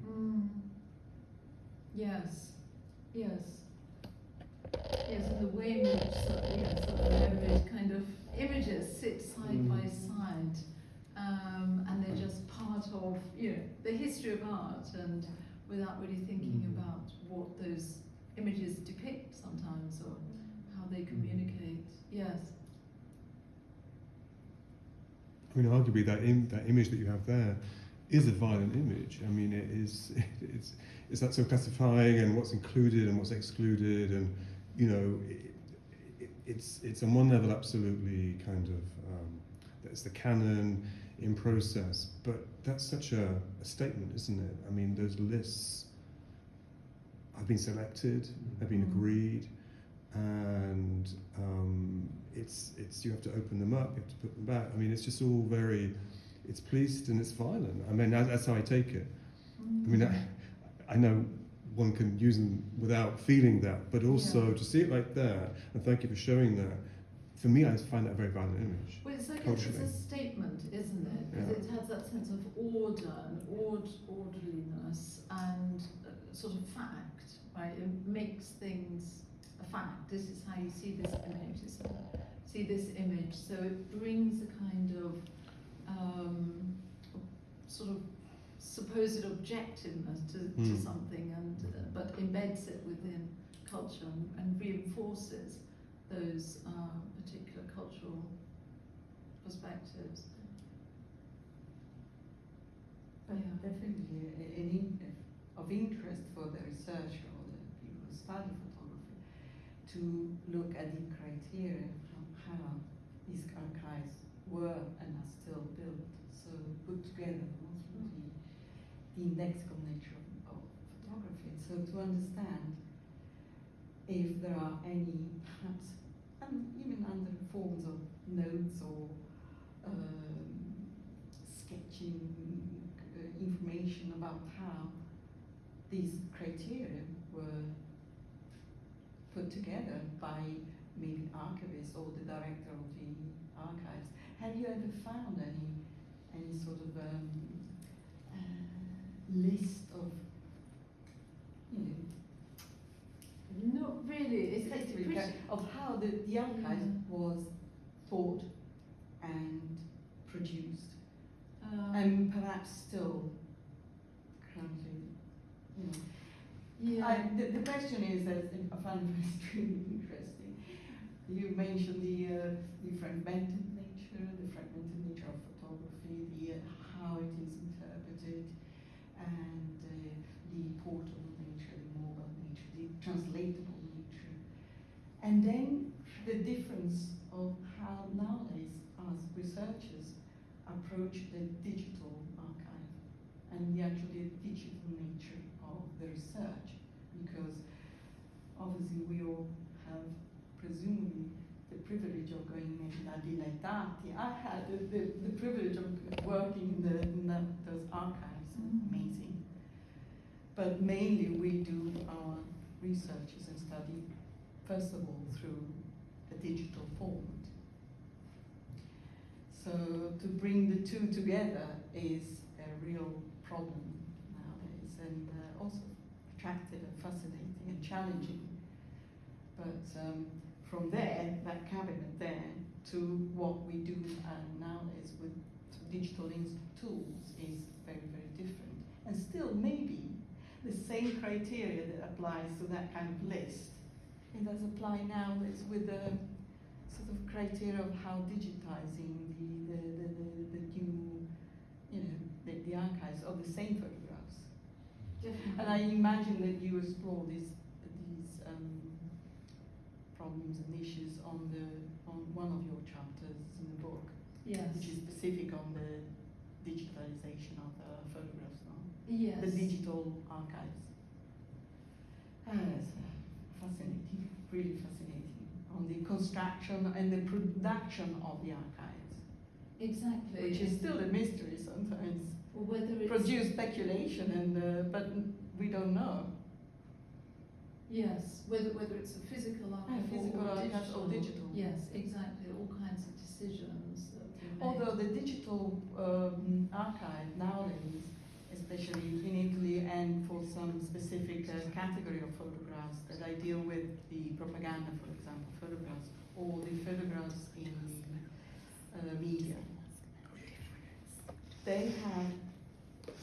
Yes, yes. Yes, and the way in which those kind of images sit side by side, and they're just part of, you know, the history of art, and without really thinking about what those images depict sometimes, or how they communicate. Yes. I mean, arguably that image that you have there is a violent image. I mean, it's that sort of classifying and what's included and what's excluded, and you know, it's on one level absolutely kind of that's the canon in process, but that's such a statement, isn't it? I mean, those lists have been selected, have been agreed, and it's you have to open them up, you have to put them back. I mean, it's just all very, it's policed and it's violent. I mean, that's how I take it. I mean, I know one can use them without feeling that, but also to see it like that, and thank you for showing that. For me, I find that a very violent image. Well, it's like it's a statement, isn't it? Because it has that sense of order and orderliness and sort of fact, right? It makes things a fact. This is how you see this image. So it brings a kind of sort of supposed objectiveness to something, and but embeds it within culture and reinforces those particular cultural perspectives. But definitely of interest for the researcher or the people who study photography to look at the criteria from how these archives were and are still built, so put together also the indexical nature of photography. So to understand if there are any, perhaps, even under forms of notes or sketching information about how these criteria were put together by maybe archivist or the director of the archives. Have you ever found any sort of list of, you know, Not really. It's pretty. of how the archive was thought and produced, and perhaps still currently, you know. Yeah. The question is, I find it extremely interesting. You mentioned the fragmented nature of photography, how it is interpreted, and the portable nature, the mobile nature, the translatable nature, and then the difference of how nowadays us researchers approach the digital archive and the actually digital nature of the research, because obviously we all have presumably the privilege of going maybe da dilettati. I had the privilege of working in those archives, amazing. But mainly we do our researches and study, first of all, through a digital format. So to bring the two together is a real problem nowadays, and also attractive and fascinating and challenging. But from there, that cabinet there, to what we do nowadays with digital tools is very, very different. And still maybe the same criteria that applies to that kind of list, it does apply nowadays with the sort of criteria of how digitizing the new, you know, the archives of the same photographs. Definitely. And I imagine that you explore these problems and issues on one of your chapters in the book, Yes. which is specific on the digitalization of the photographs now, Yes. the digital archives. It's fascinating, really fascinating, on the construction and the production of the archives, Exactly. which is still a mystery sometimes. Or whether it's Produce speculation, and but we don't know. Yes, whether it's a physical archive Physical or archives or digital. Yes, exactly. All kinds of decisions that we make. Although the digital archive nowadays, especially in Italy and for some specific category of photographs that I deal with, the propaganda, for example, photographs, or the photographs in media, they have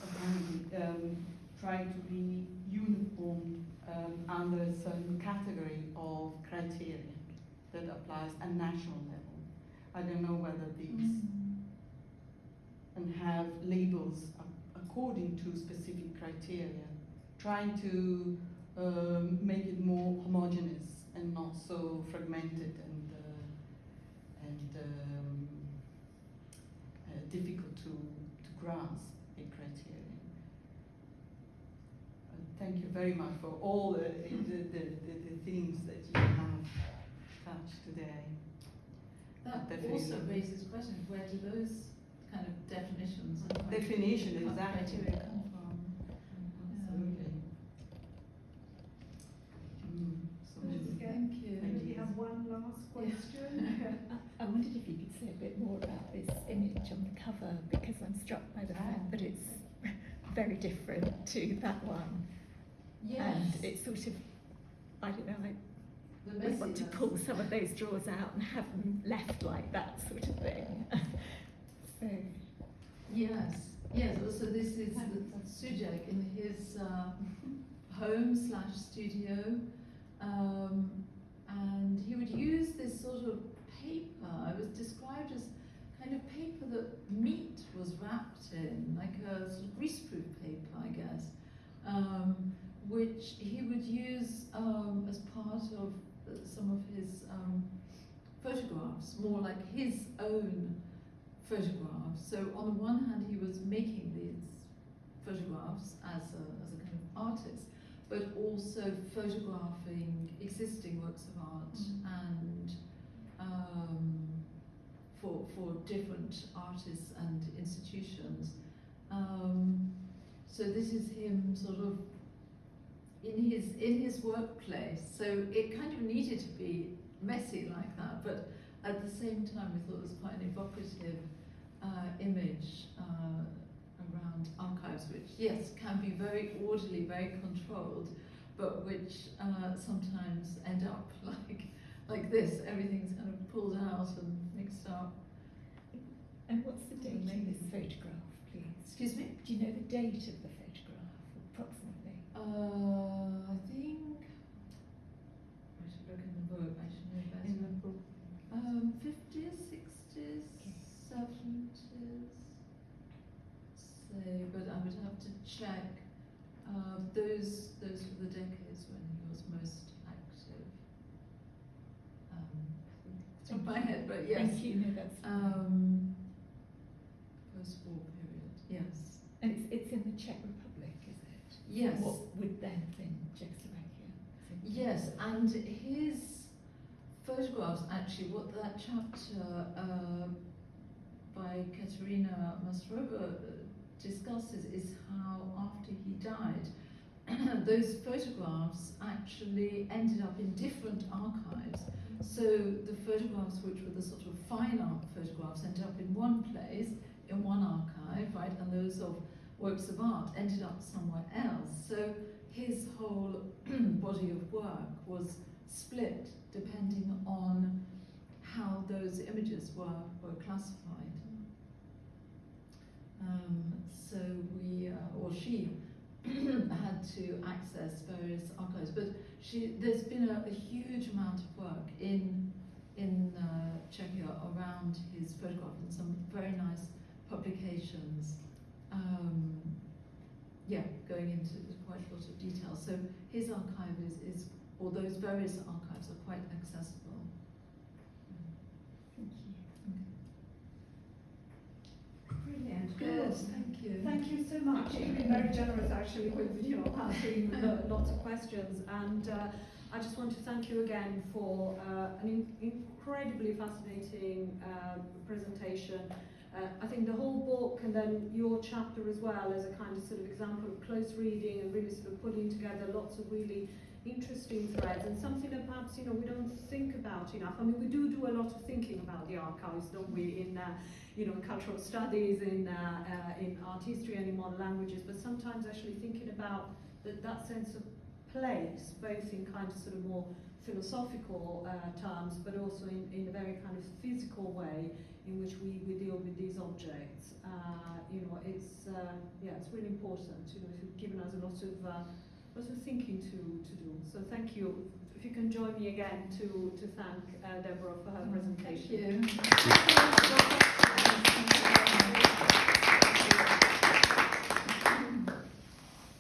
apparently tried to be uniform under a certain category of criteria that applies at national level. I don't know whether these and have labels according to specific criteria, trying to make it more homogeneous and not so fragmented and difficult to grasp a criteria. Thank you very much for all the themes that you have touched today. That Definitely. also raises questions: where do those kind of definitions and Definition, exactly. criteria come from? Absolutely. So Thank you. We have one last question. I wondered if you could say a bit more about this image on the cover, because I'm struck by the fact that it's very different to that one. Yes. And it's sort of, I don't know, The I would want to messiness. pull some of those drawers out and have them left like that sort of thing. So, Yes, yes. Also, this is Sujek in his home/studio, and he would use this sort of paper. It was described as kind of paper that meat was wrapped in, like a sort of greaseproof paper, I guess, which he would use as part of some of his photographs, more like his own photographs. So on the one hand, he was making these photographs as a kind of artist, but also photographing existing works of art and for different artists and institutions. So this is him sort of in his workplace. So it kind of needed to be messy like that, but at the same time we thought it was quite an evocative image around archives, which, yes, can be very orderly, very controlled, but which sometimes end up like this. Everything's kind of pulled out and mixed up. And what's the date of this photograph, please? Excuse me? Do you know the date of the photograph, approximately? I think I should look in the book. I should know better. In the book. 50s, 60s, 70s. Say, but I would have to check. Those were the decades when he was most active. Top of my head, but yes. Thank you. No, that's Post-war period. Yes. And it's in the Czech Republic, is it? Yes. What would then have been Czechoslovakia? Yes, and his photographs, actually, what that chapter by Katerina Mastrova discusses is how after he died, those photographs actually ended up in different archives. So the photographs which were the sort of fine art photographs ended up in one place, in one archive, right, and those of works of art ended up somewhere else. So his whole body of work was split depending on how those images were classified. So we, or she, had to access various archives, but there's been a huge amount of work in Czechia around his photograph and some very nice publications. Yeah, going into quite a lot of detail. So his archive is or those various archives are quite accessible. Thank you. Brilliant. Good, thank you. Thank you so much. You've been very generous actually with answering lots of questions, and I just want to thank you again for an incredibly fascinating presentation. I think the whole book and then your chapter as well as a kind of sort of example of close reading and really sort of putting together lots of really interesting threads, and something that perhaps we don't think about enough. I mean, we do a lot of thinking about the archives, don't we, in cultural studies, in art history and in modern languages, but sometimes actually thinking about that sense of place, both in kind of sort of more philosophical terms, but also in a very kind of physical way in which we deal with these objects. It's really important. You've given us a lot of thinking to do. So thank you. If you can join me again to thank Deborah for her presentation. Thank you.